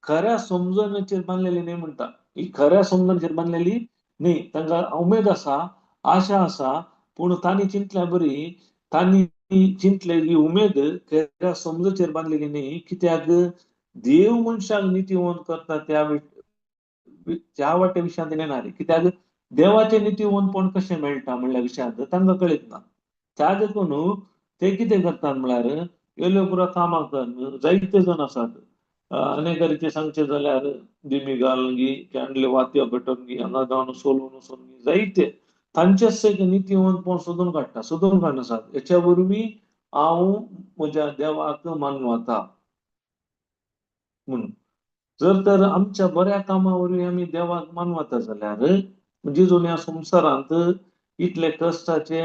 खऱ्या समजण्याचेर बांदलेली न्ही म्हणटा. ही खऱ्या समजण्याचेर बांदलेली न्ही. तांकां उमेद आसा, आशा आसा, पूण तांणी चिंतल्या बरी, तांणी चिंतलेली उमेद खऱ्या समजेचेर बांदलेली न्ही. कित्याक देव मनशाक नितीवंत करता त्या वाटे विशयांत येणारे. कित्याक देवाचे नितीवंतपण कशें मेळटा म्हणल्या विशयांत तांकां कळीत ना. त्या देखून ते कितें करतात म्हळ्यार येल्यो पुरो कामां कर. जायते जण आसात, अनेक तरेचे सांगचे जाल्यार दिमी घालून गी, कॅन्डले वात्यो पेटोवन गी, हांगा जावन सोलून वचून गी, जायते तांचेच एक नितीवंतपण सोदून काडनासात. हेच्या वरवीं हांव म्हज्या देवाक मानवता म्हणून. जर तर आमच्या बऱ्या कामा वरवीं आमी देवाक मानवता जाल्यार जिजून ह्या संवसारांत इतले कश्टाचे,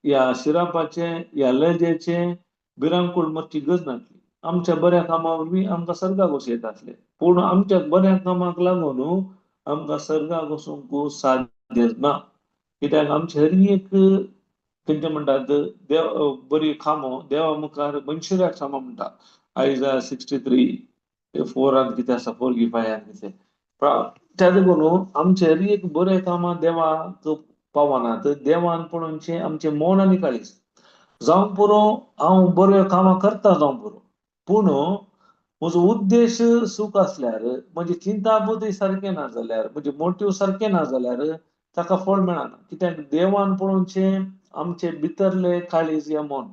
ह्या शिरापाचे, ह्या लजेचे भिरांकूळ मातशी गरज नासली. आमच्या बऱ्या कामा वरवीं आमकां सर्गाक वचयता आसले, पूण आमच्या बऱ्या कामाक लागून आमकां सर्गाक वचूंक साध्य ना. कित्याक आमची हर एक तेंचे म्हणटात बरी कामो देवा मुखार मनशुऱ्याक सामा म्हणटा. आयजाया 63:4 कितें आसा, 4:5 कितें. त्या देखून आमचे हर एक बरे कामां देवाक पावनात. देवान पळोवनशें आमचें मन आनी काळीज जावं पुरो हांव बऱ्यो कामां करता जावं पुरो, पूण म्हजो उद्देश सूख असल्यार, म्हजी चिंताबुद्धी सारके ना जाल्यार, म्हजे मोटीव सारके ना जाल्यार ताका फळ मेळना. कित्याक देवान पळोवनशें आमचे भितरले काळीज या मन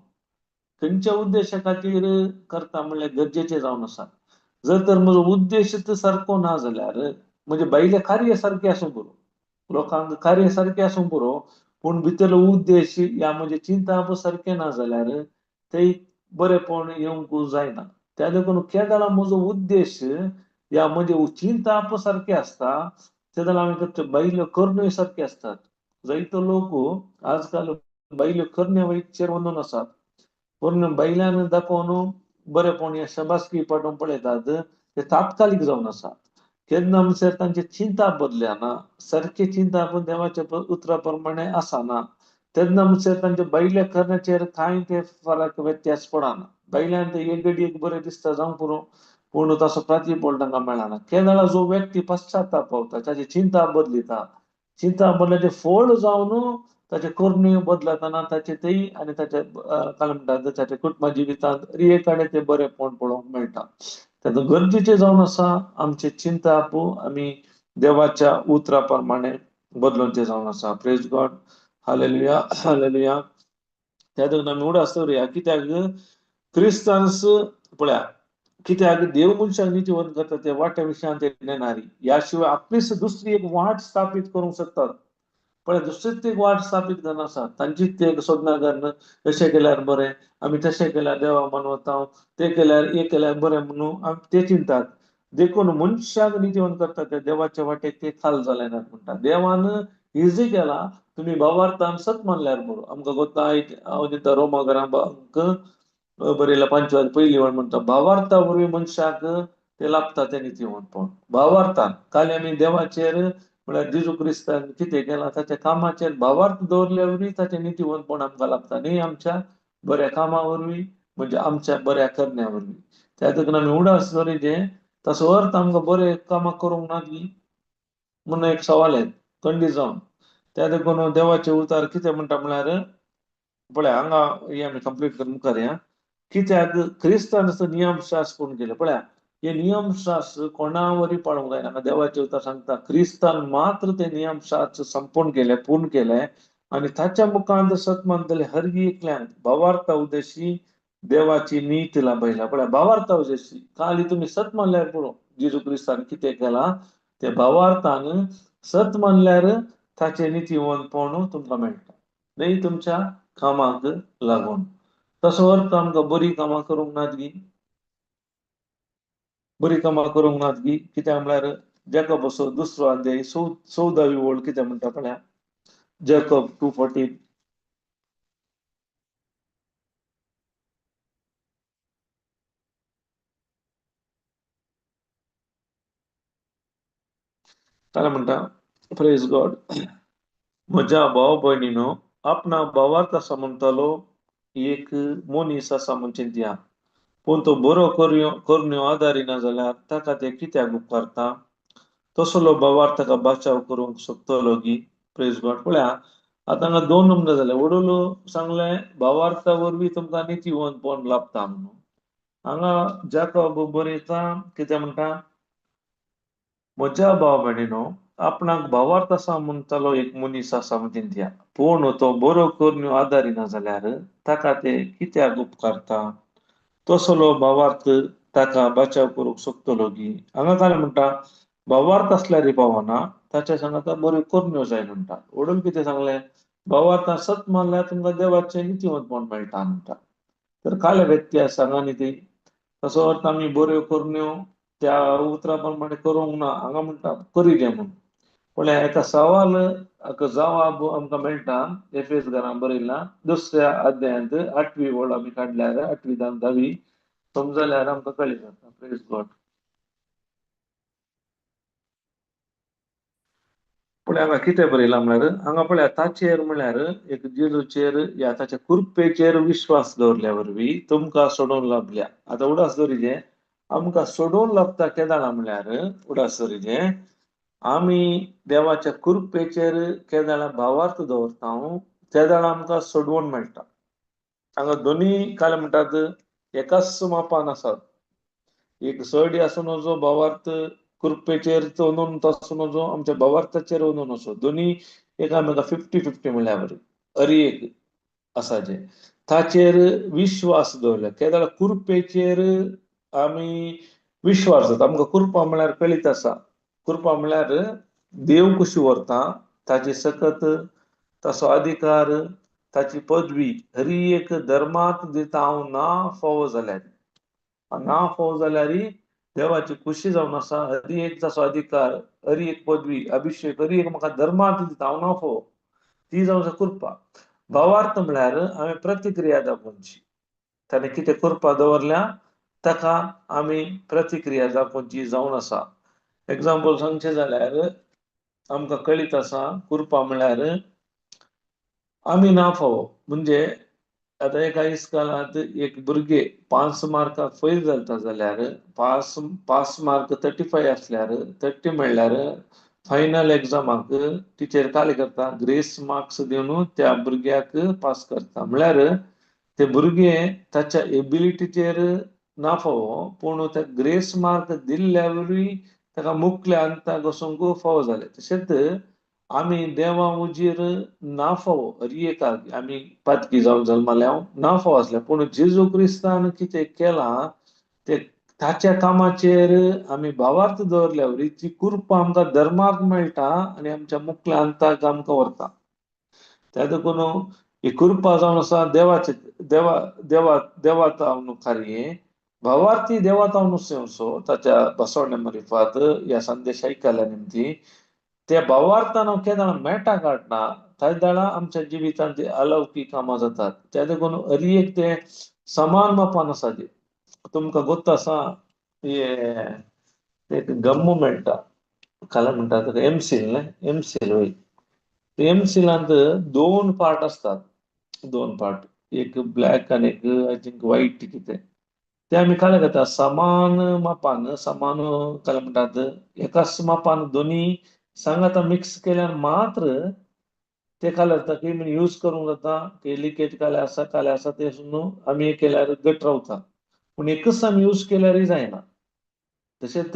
खंयच्या उद्देशा खातीर करता म्हणल्यार गरजेचें जावन आसा. जर तर म्हजो उद्देश सारको ना जाल्यार, म्हणजे भायले कार्य सारके आसूं पुरो, लोकांक कार्य सारके आसूं पुरो, पूण भितरलो उद्देश या म्हजे चिंताप सारके ना जाल्यार थंय बरेपण येवंक जायना. त्या देखून केदां म्हजो उद्देश या म्हजे चिंताप सारके आसता, तेदां हांवें करच्यो भायल्यो करण्यो सारक्यो आसतात. जायतो लोक आजकाल भायल्यो करण्या वयचेर वळून आसात, पूण भायल्यान दाखोवन बरेपण या शबासकी पाठोवन पळयतात, ते तात्कालीक जावन आसा. केन्ना म्हणसर तांचे चिंताप बदलना, सारके चिंताप देवाच्या उतरा प्रमाणे आसना. तेन्ना म्हणसर तांच्या भायल्या करण्याचेर कांय ते फरक व्यत्यास पडना. भायल्यान ते एक घडयेक बरें दिसता जावं पुरो, पूण तसो प्रतिफळ तांकां मेळना. केन्ना जो व्यक्ती पश्चाताप पावता, ताची चिंता बदलिता, चिंता बदलाचें फळ जावन ताचे करण्यो बदलतना ताचे तेय आनी ताचे काय म्हणटात ताच्या कुटुंबा जिवितांत एकाडें ते बरेपण पळोवंक मेळटा. तेन्ना गरजेचें जावन आसा आमचे चिंताप आमी देवाच्या उतरा प्रमाणे बदलोवचें जावन आसा. Praise God, hallelujah, hallelujah. त्या देखून आमी उडास दवरुया. कित्याक क्रिस्तांस पळया, कित्याक देव मनशाक नीतिवंत करता ते वाट्या विशयांत नेणारी, ह्या शिवाय आपलीच दुसरी एक वाट स्थापीत करूंक शकतात. पण दुसरीच एक वाट स्थापीत करना आसा, तांचीच ते सोदना करन अशें केल्यार बरें, आमी तशें केल्यार देवा मानवता, ते केल्यार एक केल्यार बरें म्हणून ते चिंतात. देखून मनशाक नीतिवंत करता ते देवाच्या वाटेक ते खाल जाले नात म्हणटा. देवान इजी केला, तुम्ही भावार्थान सत मानल्यार बरो. आमकां कोत्ता हांव दिता रोमाकारांक बरयला 5 पहिली वळ म्हणटा, भावार्था वरवीं मनशाक ते लाभता ते नीतिवंतपण. भावार्थान खाली आमी देवाचेर म्हळ्यार जेजू क्रिस्तान कितें केलां ताच्या कामाचेर भावार्थ दवरल्या वरवीं ताचें नीतिवंतपण आमकां लाभता, न्ही आमच्या बऱ्या कामा वरवीं, म्हणजे आमच्या बऱ्या करण्या वरवीं. त्या देखून आमी उडास दवरिजे, ताचो अर्थ आमकां बरे कामां करूंक नाकी म्हणून एक सवाल येता खंडीत जावन. त्या देखून देवाचे उतार कितें म्हणटा म्हळ्यार पळया, हांगा हे आमी कंप्लीट करून मुखार या. कित्याक क्रिस्तांचो नियमशास्त्र कोण केले पळया, हे नियमशास्त्र कोणा वरवीं पाळूंक जायना. देवाचे उतार सांगता क्रिस्तान मात्र ते नियमशास्त्र संपूर्ण केले, पूर्ण केले, आणि ताच्या मुखांत सत मानतले हर एकल्यांक भावार्था उद्देशी देवाची नीती लाभयला. पळया, भावार्था उद्देशी खाली तुम्ही सत मानल्यार पुरो, जेजू क्रिस्तान कितें केला ते भावार्थान सत मानल्यार ताचे नीतिवंतपण तुमकां मेळटा, न्ही तुमच्या कामाक लागून. तसो अर्थ आमकां बरी कामां करूंक नात गी, बरी कामां करूंक नात गी. कित्याक म्हळ्यार जॅकबाचो 2रो अध्याय 14वी ओळ कितें म्हणटा पळया, जॅकब 2:14. काय म्हणटा, प्रेज गॉड. म्हज्या भाव भयणीनो, आपणा भावार्थ आसा म्हणटालो एक मनीस आसा म्हूण चिंतया, पूण तो बरो करण्यो आदारिना जाल्यार ताका ते कित्याक उपकारता. तसलो भावार्थ ताका बचाव करूंक शकतलो गी. Praise God. पळया, आतां हांगा 2 नमुने जाले. वडलो सांगले भावार्था वरवीं तुमकां नीतिवंतपण लाभता म्हणून. हांगा जॅकब बरयता कितें म्हणटा, म्हज्या भाव भयणीनो, आपणाक भावार्थ आसा म्हणटालो एक मनीस आसा म्हूण चिंतया, पूण तो बरो करण्यो आदारिना जाल्यार ताका ते कित्याक उपकारता. तसलो भावार्थ ताका बचाव करूंक शकतलो गी. हांगा काय म्हणटा, भावार्थ असल्यार पावना, ताच्या सांगाता बऱ्यो करण्यो जाय म्हणटा. वडून कितें सांगलें, भावार्थान सत मानल्यार तुमकां देवाचें नीतिवंतपण मेळटा म्हणटा. तर काय व्यत्यास सांगा न्ही ती. तसो अर्थ आमी बऱ्यो करण्यो त्या उतरा प्रमाणे करूंक ना. हांगा म्हणटा करी घे म्हणून. म्हळ्यार एका सवाल जवाब आमकां मेळटा एफएस घरां बरयला दुसऱ्या अध्यायांत 8वी ओळ आमी काडल्यार 8वी 10वी समजल्यार आमकां कळी जाता. Praise God. पळय हांगा कितें बरयलां म्हळ्यार हांगा पळय ताचेर म्हळ्यार एक जेजूचेर या ताच्या कृपेचेर विश्वास दवरल्या वरवीं तुमकां सोडून लाभल्या. आतां उडासदोरीचें आमकां सोडून लाभता केदाळां म्हळ्यार उडासदोरीचें आमी देवाच्या कृपेचेर केदाळां भावार्थ दवरता केदाळां आमकां सोडवून मेळटा. हांगा दोनी काल म्हणटात एकाच मापान आसात. एक सडी आसूं नजो भावार्थ कृपेचेर वनून आसूं नजो आमच्या भावार्थाचेर वनून असो दोनी एकामेका 50-50 म्हणल्यार बरें हरी एक आसाचे ताचेर विश्वास दवरला केदाळ कृपेचेर आमी विश्वास जाता. आमकां कृपा म्हळ्यार कळीत आसा. कृपा म्हळ्यार देव कशी व्हरता ताचे सकत ताचो अधिकार ताची पदवी हरी एक धर्मांत दिता हांव ना फोव जाल्यार ना फोव जाल्यार देवाची खुशी जावन आसा. हरी एक ताचो अधिकार हरी एक पदवी अभिषेक हरी एक म्हाका धर्मांत दिता हांव ना फोव ती जावन आसा कृपा. भावार्थ म्हळ्यार हांवें प्रतिक्रिया दाखोवची. ताणें कितें कृपा दवरल्या ताका आमी प्रतिक्रिया दाखोवची जावन आसा. एग्जाम्पल सांगचें जाल्यार आमकां कळीत आसा कृपा म्हळ्यार आमी ना फोव म्हणजे आतां एका इस्कालांत एक भुरगे 5 मार्काक फैल जाता जाल्यार 5 मार्क 35 आसल्यार 30 म्हणल्यार फायनल एग्जामाक टिचर काय करता ग्रेस मार्क्स दिवन त्या भुरग्याक पास करता. म्हळ्यार ते भुरगे ताच्या एबिलिटीचेर ना फोव पूण त्या ग्रेस मार्क दिल्ल्या वरवीं ताका मुखल्या अंताक वचूंक फोव जालें. तशेंच आमी देवा उजीर ना फोव हरी एकाक आमी पातकी जावन जल्माल्या ना फोव आसल्या पूण जेजू क्रिस्तान कितें केलां ते ताच्या कामाचेर आमी भावार्थ दवरल्या वरवीं ती कृपा आमकां धर्माक मेळटा आनी आमच्या मुखल्या अंताक आमकां व्हरता. त्या देखून ही कृपा जावन आसा देवाचे देवा देवा देवाता कार्य भावार्थी देवाता नुसो ताच्या बसवण्या मारिफात ह्या संदेश ऐकल्या निमती त्या भावार्थान हांव केदां मेळटा काडटा त्या दाळा आमच्या जिवितांत अलौकीक कामां जातात. त्या देखून हरी एक ते समान मापान आसा ते तुमकां गोत्त आसा एक गम्मू मेळटा काला म्हणटा ताका एमसील न्हय एमसील वय एमसीलांत 2 पार्ट असतात. 2 पार्ट एक ब्लॅक आनी एक आय थिंक व्हाईट कितें ते आमी काय करता समान मापान समान काय म्हणटात एकाच मापान दोनी सांगाता मिक्स केल्यार मात्र ते काय जाता की यूज करूंक जाता की लिकेज काले आसा ते आमी हे केल्यार घट रावता पूण एकच आमी यूज केल्यारय जायना. तशेंच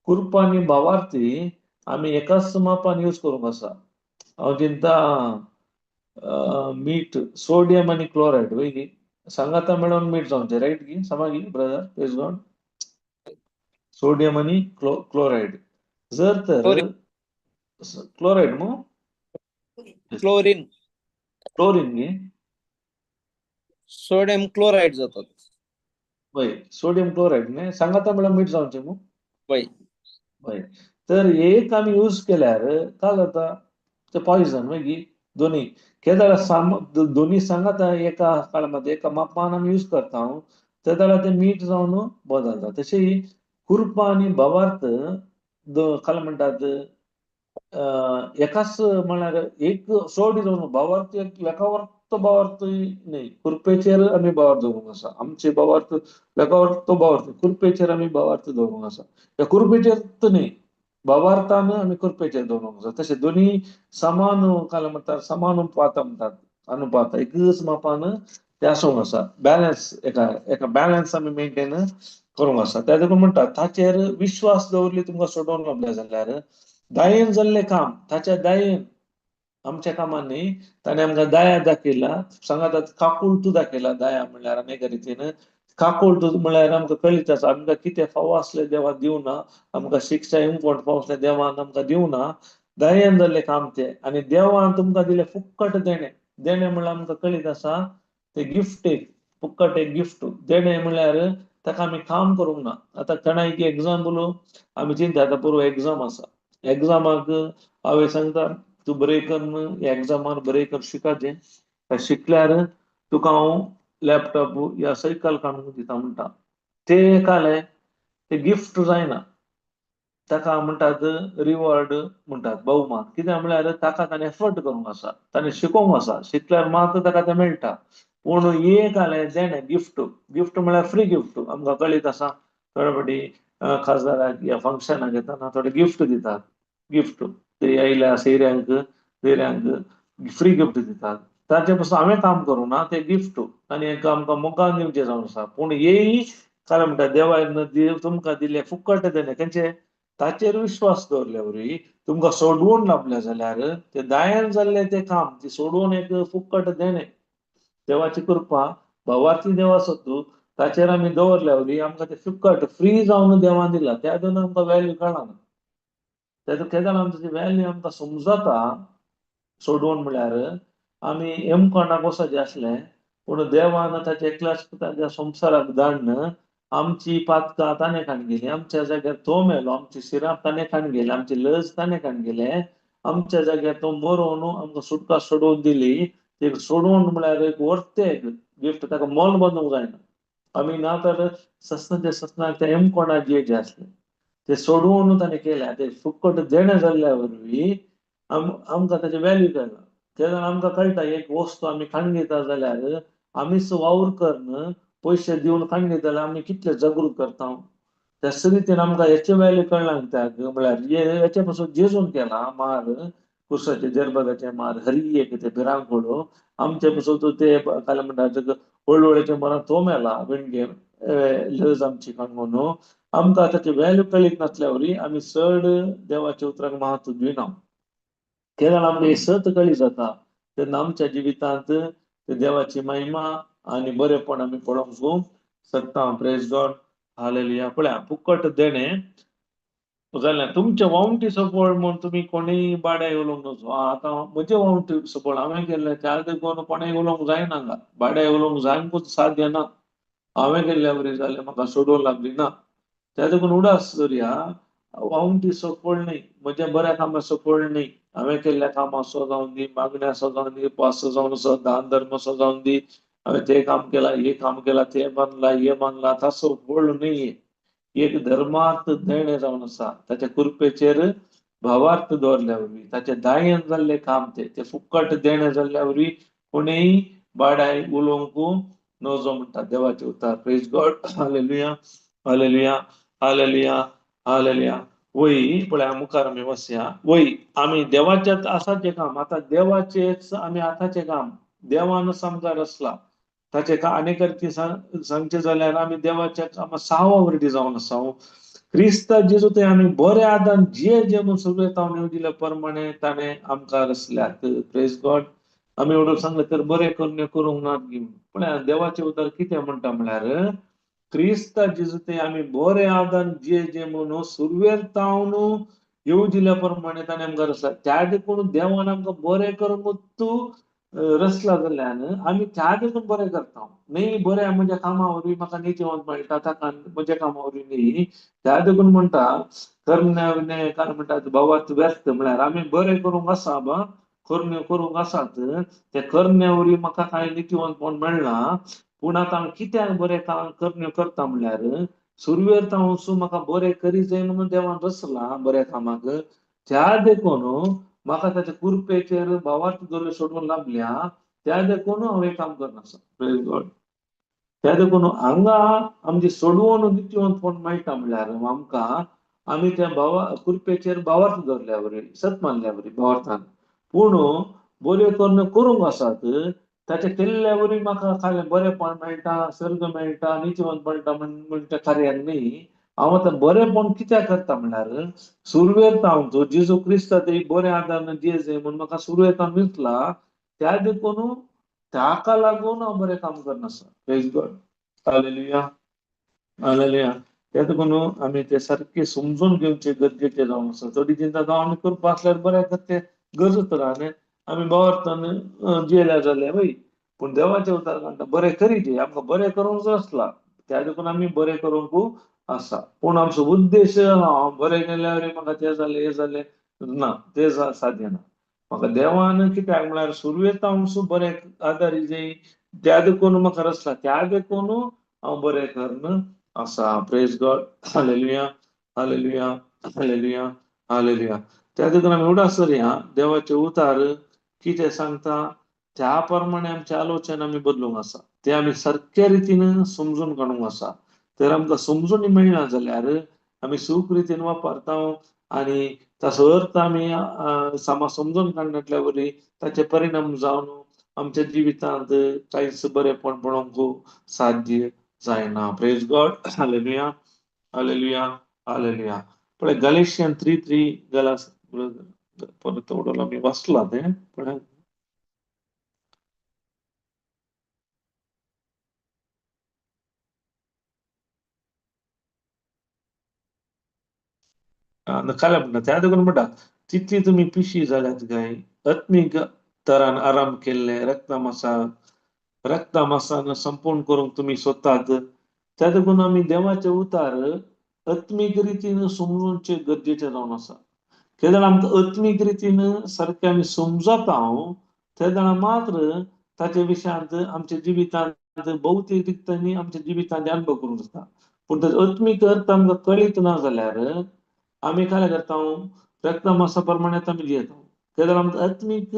कृपा आनी भावार्थी आमी एकाच मापान यूज करूंक आसा. हांव चिंता मीठ सोडियम आनी क्लोरायड वय गी सांगाता मेळोन मीठ जावचें रायट गी समागी ब्रदर प्रेज गॉड सोडियम आनी क्लोरायड जर तर क्लोरायड मू क्लोरीन क्लोरीन गी सोडियम क्लोराईड जातात. वय सोडियम क्लोरायड न्हय सांगाता मेळोन मीठ जावचें मू वय वय तर एक आमी यूज केल्यार काय जाता ते पॉयझन वय गी दोनी केदार दोनी सांगाता एका काळामध्ये एका मापान आमी यूज करता त्या जाल्यार ते मीठ जावन बदलता. तशी कृपा आनी भावार्थ काय म्हणटात एकाच म्हळ्यार एक सोडी जावन भावार्थ एका भावार्थय न्हय कृपेचेर आमी भावार्थ दवरूंक आसा. आमचे भावार्थ तो भावार्थ कृपेचेर आमी भावार्थ दवरूंक आसा. त्या कृपेचेर न्हय भावार्थान आमी कृपेचेर दवरूंक आसा. तशें दोनी समान काय म्हणटात समानुपात म्हणटात अनुपात एकच मापान ते आसूंक आसा. बॅलन्स एका बॅलन्स आमी मेंटेन करूंक आसा. त्या देखून म्हणटा ताचेर विश्वास दवरली तुमकां सोडून लाभल्या जाल्यार दायेन जाल्लें काम ताच्या दायेन आमच्या कामान न्हय ताणें आमकां दया दाखयला सांगात काकुळट दाखयला दया म्हळ्यार अनेक रितीन काकुळट म्हळ्यार आमकां कळीत आसा आमकां कितें फावो आसलें देवा दिवना आमकां शिक्षा इम्पोर्ट फावो आसलें देवान आमकां दिवना दयेन जाल्लें काम तें आनी देवान तुमकां दिलें फुक्कट देणें म्हळ्यार आमकां कळीत आसा ते गिफ्ट एक फुक्कट एक गिफ्ट देणें म्हळ्यार ताका आमी काम करूंक ना. आतां कोणाक एग्जाम्पल आमी चिंता आतां पुरो एग्जाम आसा एग्जामाक हांवें सांगता तूं बरें कर एग्जामार बरें कर शिकाचें शिकल्यार तुका हांव लॅपटॉप या सायकल काडून दिता म्हणटा ते काले ते गिफ्ट जायना ताका म्हणटात रिवॉर्ड म्हणटात भोवमान कित्याक म्हळ्यार ताका ताणें एफर्ट करूंक आसा ताणें शिकोवंक आसा शिकल्यार मात ताका तें मेळटा पूण एक जालें देणें गिफ्ट गिफ्ट म्हळ्यार फ्री गिफ्ट आमकां कळीत आसा थोडे फावटी खासदाराक या फंक्शनाक येताना थोडे गिफ्ट दितात गिफ्ट ते येयल्या सोयऱ्यांक फ्री गिफ्ट दितात ताचे पासून हांवें काम करूं ना ते गिफ्ट आनी आमकां मोगान दिवचें जावन आसा पूण येयी काय म्हणटा देवान तुमकां दिले फुकट देणे तेंचे ताचेर विश्वास दवरल्या वरी तुमकां सोडवून लाभले जाल्यार ते दायन जाल्ले ते काम ते सोडवून एक फुकट देणे देवाची कृपा भवार्थी देव आसत तूं ताचेर आमी दवरल्या वरी आमकां ते फुकट फ्री जावन देवान दिला त्या दोन आमकां वॅल्यू कळना तेन्ना आमची वॅल्यू आमकां समजता सोडवून म्हळ्यार आमी एमकोणाक वचचे आसले पूण देवान ताचे एकल्याच पुताच्या संवसाराक धाडन आमची पातकां ताणें खाण आमच्या जाग्यार तो मेलो आमची शिरां ताणें खाण गेले आमची लज ताणें खाण गेले आमच्या जाग्यार तो मरोवन आमकां सुटका सोडवून दिली ते सोडवून म्हळ्यार एक वर्थे गिफ्ट ताका मोल बांदूंक जायना आमी ना तर ससनाचे ते एमकोणा जियेचे आसले ते सोडवून ताणें केल्या ते फुकट देणे जाल्ल्या वरवीं आमकां ताची वॅल्यू कळना तेन्ना आमकां कळटा एक वस्तू आमी खाण घेता जाल्यार आमीच वावर करन पयशे दिवन खाण घेता जाल्यार आमी कितले जागृत करता त्याच रितीन आमकां हेचे वॅल्यू कळना कित्याक म्हळ्यार हेचे पासून जेजून केला मार कुर्साचे जेरबागाचे मार हरी एक ते भिरांकोळो आमचे पासून ते काय म्हणटा वळवळेचे मरां तो मेला विणगे लज आमची काणून आमकां ताची वॅल्यू कळीत नासल्या वरी आमी चड देवाच्या उतराक महत्व दिना केवळ आमकां सत कळी जाता तेन्ना आमच्या जिवितांत देवाची महिमा आनी बरेपण आमी पळोवंक शकता प्रेज गॉड हालेलुया पळया फुकट देणे जाल्यार तुमचे वावंटी सपळ म्हूण तुमी कोणीय बाड्या उलोवंक नजो आतां म्हजे वावंटी सपळ हांवें केल्ले त्या देखून कोणेय उलोवंक जायना हांगा बाड्या उलोवंक जायंकूच साध्य ना हांवें केल्ल्या वरी जाल्यार म्हाका सोडूंक लागली ना त्या देखून उडास धरया वावंटी सपळ न्ही म्हज्या बऱ्या कामां सपळ न्ही हांवें केल्ल्या कामां असो जावन दी मागण्या असो जावन दी पास जावन असो दान धर्म असो जावन दी हांवें ते काम केला हे काम केला ते बांदला हे बांदला तासो फळ न्ही एक धर्मार्थ देणे जावन आसा ताच्या कृपेचेर भावार्थ दवरल्या वरवीं ताचे दायन जाल्ले काम ते फुकट देणे जाल्ल्या वरवीं कोणेय बाडाय उलोवंक नजो म्हणटा देवाचे उतार praise God hallelujah hallelujah hallelujah hallelujah वय पळय मुखार आमी वसया वय आमी देवाचेच आसाचें काम आतां देवाचेच आमी आतांचें काम देवान आमकां रचला ताचे आनेक सांगचे जाल्यार आमी देवाच्या कामां 6 वर्डी जावन आसा क्रिस्त जेजू ते आमी बरे आदान जे म्हूण सगळे ताणें दिले प्रमाणे ताणें आमकां रचल्यात प्रेज गॉड आमी एवढं सांगलें तर बरें करूंक ना पण देवाचे उतर कितें म्हणटा म्हळ्यार क्रिस्त जेजू ते आमी बरे आदान जे म्हणून सुरवेर तावन येवजिल्ल्या प्रमाणे ताणें आमकां रचला त्या देखून देवान आमकां बरें करूंक तूं रचला जाल्यार आमी त्या देखून बरें करता न्ही बरें म्हज्या कामा वरवीं म्हाका नितीवंत मेळटा ताका म्हज्या कामा वरवीं न्ही त्या देखून म्हणटा करण्या काय म्हणटा भावार्थ व्यस्त म्हळ्यार आमी बरें करूंक आसा बा करण्यो करूंक आसात ते करण्या वरवीं म्हाका कांय नितीवंतपण मेळना पूण आतां कित्याक बरें काम करण्यो करता म्हळ्यार सुरवेर तावन म्हाका बरें करी जाय म्हणून देवान रचला बऱ्या कामाक त्या देखून म्हाका ताच्या कृपेचेर भावार्थ दवरले सोडून लाभल्या त्या देखून हांव हें काम करनासता प्रेज गॉड त्या देखून हांगा आमची सोडवून नितीवंतपण मेळटा म्हळ्यार आमकां आमी त्या कृपेचेर भावार्थ दवरल्या वरी सत मानल्या वरी भावार्थान पूण बऱ्यो करण्यो करूंक आसात ताचे केल्ल्या वरी म्हाका काय बरेंपण मेळटा सर्ग मेळटा नितीवंत मेळटा म्हणजे कार्याक न्ही हांव आतां बरेंपण कित्याक करता म्हळ्यार सुरवेर तावन जेजू क्रिस्त बरें आदार जे म्हूण म्हाका सुरवेर तावन दिसला त्या देखून ताका लागून हांव बरें काम करनासता प्रेज गॉड हालेलुया हालेलुया त्या देखून आमी ते सारके समजून घेवचे गरजेचे जावन आसा थोडी चिंता आमी करपा आसल्यार बरें ते गरज तर आमी भावार्थान जियेल्या जाल्यार वय पूण देवाच्या उतार काडटा बरें करीचे आमकां बरें करूंक जाय आसला त्या देखून आमी बरें करूंक आसा पूण आमचो उद्देश हांव बरें केल्या वरी म्हाका तें जालें हें जालें ना ते साध्य ना म्हाका देवान कित्याक म्हळ्यार सुरवेत हांव बरें आदारी जे त्या देखून म्हाका रचला त्या देखून हांव बरें करन आसा praise God hallelujah hallelujah hallelujah hallelujah त्या देखून आमी उदास या देवाचे उतार कितें सांगता त्या प्रमाणे आमचे आलोचन आमी बदलूंक आसा ते आमी सारक्या रितीन समजून काडूंक आसा तर आमकां समजून मेळना जाल्यार आमी सूख रितीन वापरता आणि ताचो अर्थ आमी समजून काडनातल्या वरी ताचे परिणाम जावन आमच्या जिवितांत कांयच बरेपण पळोवंक साध्य जायना praise God hallelujah hallelujah hallelujah पळय गलेशियन 3:3 गलास परत ओडला मी वाचला ते पण नकाला म्हणटा त्या देखून म्हणटा तितली तुमी पिशी जाल्यात काय आत्मीक तरान आराम केल्ले रक्तामासान संपूर्ण करूंक तुमी सोदतात त्या देखून आमी देवाचे उतार आत्मीक रितीन समजूनचे गरजेचे जावन आसा केदार आमकां आत्मीक रितीन सारके आमी समजता तेदाळ मात्र ताचे विशयांत आमच्या जिवितांत भौतीक रितीन आमच्या जिवितांत अनुभव करूंक जाता पूण ताचो आत्मीक अर्थ आमकां कळीत ना जाल्यार आमी काय करता रक्तमासा प्रमाणे आमी जियेता केदार आमकां आत्मीक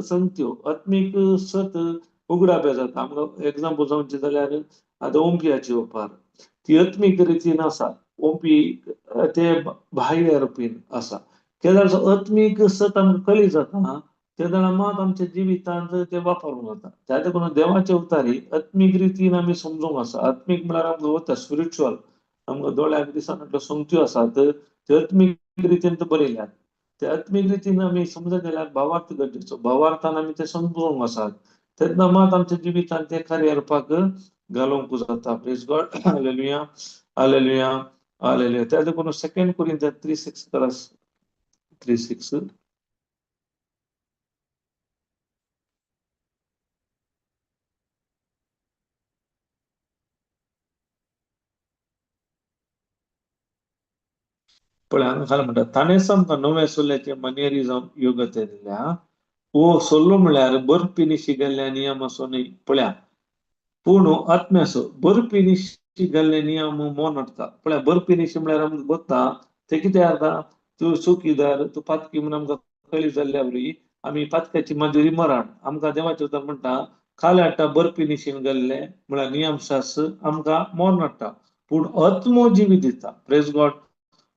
संगत्यो आत्मीक सत उगडापे जाता आमकां एग्जांपल सांगचे जाल्यार आतां ओंपियाची ओंपार ती आत्मीक रितीन आसा ओंपी ते बाह्य रुपीन आसा केदार आत्मीक सत आमकां कळीत जाता तेदाळ मात आमच्या जिवितांत ते वापरूंक जाता त्या देखून देवाचे उतारी आत्मीक रितीन आमी समजूंक आसा आत्मीक म्हळ्यार आमकां वता स्पिरिच्युअल आमकां दोळ्याक दिसनातल्यो संगत्यो आसात ते आत्मीक रितीन ते बरयल्यात ते आत्मीक रितीन आमी समजत गेल्यार भावार्थ गरजेचो भावार्थान आमी ते समजूंक आसात तेन्ना मात आमच्या जिवितांत ते कार्य करपाक घालूंक जाता praise God hallelujah hallelujah hallelujah त्या देखून 2 कोरिंथियन 3:6 3:6 पळय हांगा खाला म्हणटा ताणेंच आमकां नवे सोल्याचे मनेरी जावन योग्यते दिल्या वो सोल्लो म्हळ्यार बरपिनिशी गेल्ल्या नियम असो न्ही पळया पूण आत्म्याचो बरपिनिशी गेल्ले नियम मोन हाडटा पळया बरपिनिशी म्हळ्यार आमकां बगता ते कितें जाता तूं चुकीदार तूं पातकी म्हणून आमकां कळी जाल्ल्या वरी आमी पातक्याची मंजुरी मरण आमकां देवाचे उतर म्हणटा खाले हाडटा बरपिनिशीन गेल्ले म्हळ्यार नियम शास्त्र आमकां मोन हाडटा पूण आत्मो जिवी दिता प्रेज गॉड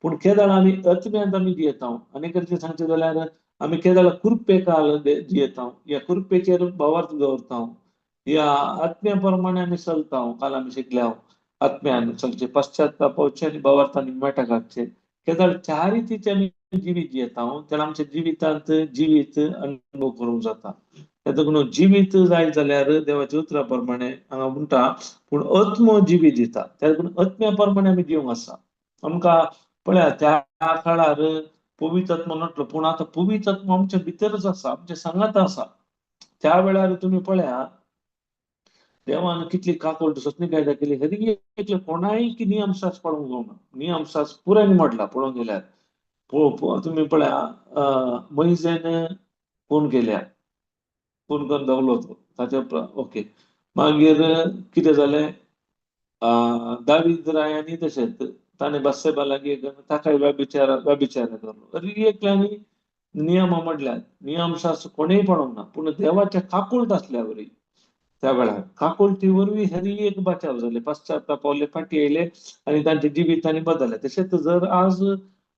पूण केदाळ आमी आत्म्यांत आमी जियेता आनी कितें सांगचे जाल्यार आमी केदाळ कुरपे काल जियेता या कुरपेचेर भावार्थ दवरता या आत्म्या प्रमाणे आमी चलता काल आमी शिकल्या आत्म्यान चलचे पश्चातापावचे आनी भावार्थान मेटा काडचे केदाळ त्या रितीचे आमी जिवीत जियेता तेन्ना आमच्या जिवितांत जिवीत अनुभव करूंक जाता देखून जिवीत जाय जाल्यार देवाच्या उतरा प्रमाणे हांगा म्हणटा पूण आत्मो जिवीत दिता त्या देखून आत्म्या प्रमाणे आमी जिवंक आसा आमकां पळया त्या काळार पवित्र आत्मा नटलो पूण आतां पवित्र आत्मा आमच्या भितरच आसा आमच्या सांगात आसा त्या वेळार तुमी पळया देवान कितली काकोड सत्नी कायदा केली हरी कोणाय की नियमशास्त्र पळोवंक जावना नियमशास्त्र पुराय मोडला पळोवंक गेल्यार तुमी पळया मैजेन खून केल्या खून करून दवरलो तो ताचे ओके मागीर कितें जालें दावीद रायांनी तशेंच ताणें बत्सेबा लागीं ताकाय व्यभिचार करलो एकल्यांनी नियम मोडल्यात नियमशास्त्र कोणेय पळोवंक ना पूण देवाच्या काकूळट आसल्या वरी त्या वेळार काकुळटी वरवीं हरी एक बचाव जाले पश्चातापावले फाटी येयले आनी तांच्या जिवितांनी बदलले तशेंच जर आज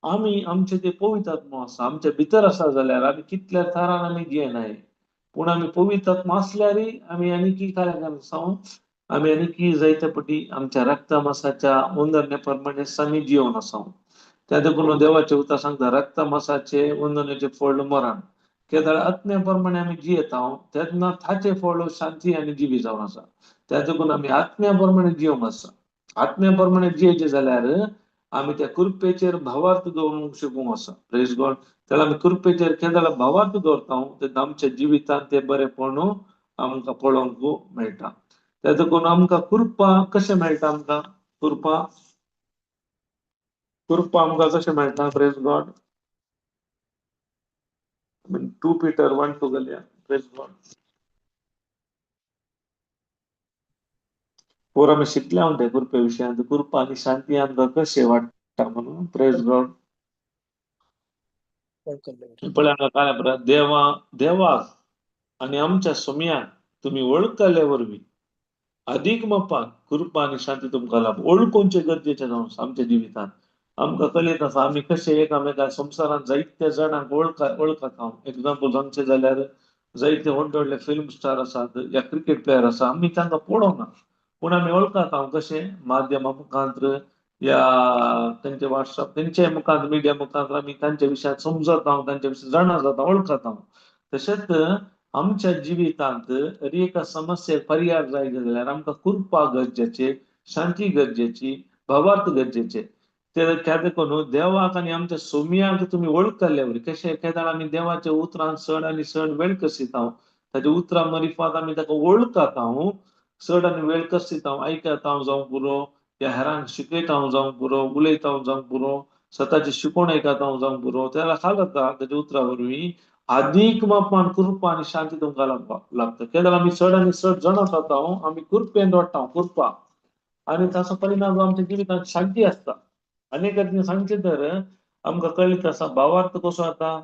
आमी आमचे जे पवित्र आत्मा आसा आमच्या भितर आसा जाल्यार आमी कितल्या तरान आमी जियेनाय पूण आमी पवित्र आत्मा आसल्यारय आमी आनीकी काय जावन आमी आनीकी जायते पटी आमच्या रक्तमासाच्या उंदरण्या प्रमाणे आमी जिवन आसा त्या देखून देवाचे उतर सांगता रक्तमासाचे उंदरण्याचे फळ मरण केदाळ आत्म्या प्रमाणे आमी जियेता तेन्ना ताचे फळ शांती आनी जिवी जावन आसा त्या देखून आमी आत्म्या प्रमाणे जिवंक आसा आत्म्या प्रमाणे जियेचे जाल्यार आमी त्या कृपेचेर भावार्थ दवरूंक शिकूंक आसा प्रेज गॉड त्याला आमी कृपेचेर केदाळ भावार्थ दवरता तेन्ना आमच्या जिवितांत ते बरेपण आमकां पळोवंक मेळटा त्या देखून आमकां कृपा कशें मेळटा आमकां कृपा आमकां कशें मेळटा प्रेज गॉड 2 Peter 1 घालया. Praise God. पोर आम्ही शिकल्या होत्या कृपे विषयात, कृपा आणि शांती आमकां कशें वाटता म्हणून. Praise God. पण हांगा काय म्हणटा, देवाक आणि आमच्या सुमयाक तुम्ही वळखले वरवीं अधिक मोपाक कृपा आणि शांती तुमकां लाभ. ओळखूनचे गरजेचे जावन आसा आमच्या जिवितांत. आमकां कळीत आसा आमी कशे एकामेकांक संवसारांत जायत्या जाणांक वळखत आहात. एक्झाम्पल सांगचे जाल्यार जायते व्हडले व्हडले फिल्म स्टार आसात या क्रिकेट प्लेयर आसा, आमी तांकां पळोवना पूण आमी वळखत आहात कशे माध्यमा मुखांत्र या तेंचे व्हॉट्सअप तेंचे मुखांत्र मिडिया मुखांत्र आमी तांच्या विशयात समजत आहात, तांच्या विशयी जाणा जाता, वळखत आहात. तशेंच आमच्या जिवितांत एका समस्येक पर्याय जाय जाल्यार आमकां कृपा गरजेचे, शांती गरजेची, भावार्थ गरजेचे. ते त्या देखून देवाक आणि आमच्या सोमयाक तुम्ही वळखले वरी कशे केदार आमी देवाच्या उतरांत चड आनी चड वेळ कसीत आहात. ताच्या उतरां मरिफात आमी ताका वळखत आहात. चड आनी वेळ कसीत आहात, आयकत आहात जावं पुरो, या हेरांक शिकयत आहात जावं पुरो, उलयत आहात जावं पुरो, स्वताची शिकवण आयकत आहात जावं पुरो, त्याला खालता ताच्या उतरां वरवीं अधिक मापान कृपा आणि शांती तुमकां लागता. केदार आमी चड आनी चड जाणत वता, आमी कृपेन वाडटा कृपा, आणि ताचो परिणाम आमच्या जिवितांत शांती असता. अनेक सांगचे तर आमकां कळीत आसा भावार्थ कसो जाता.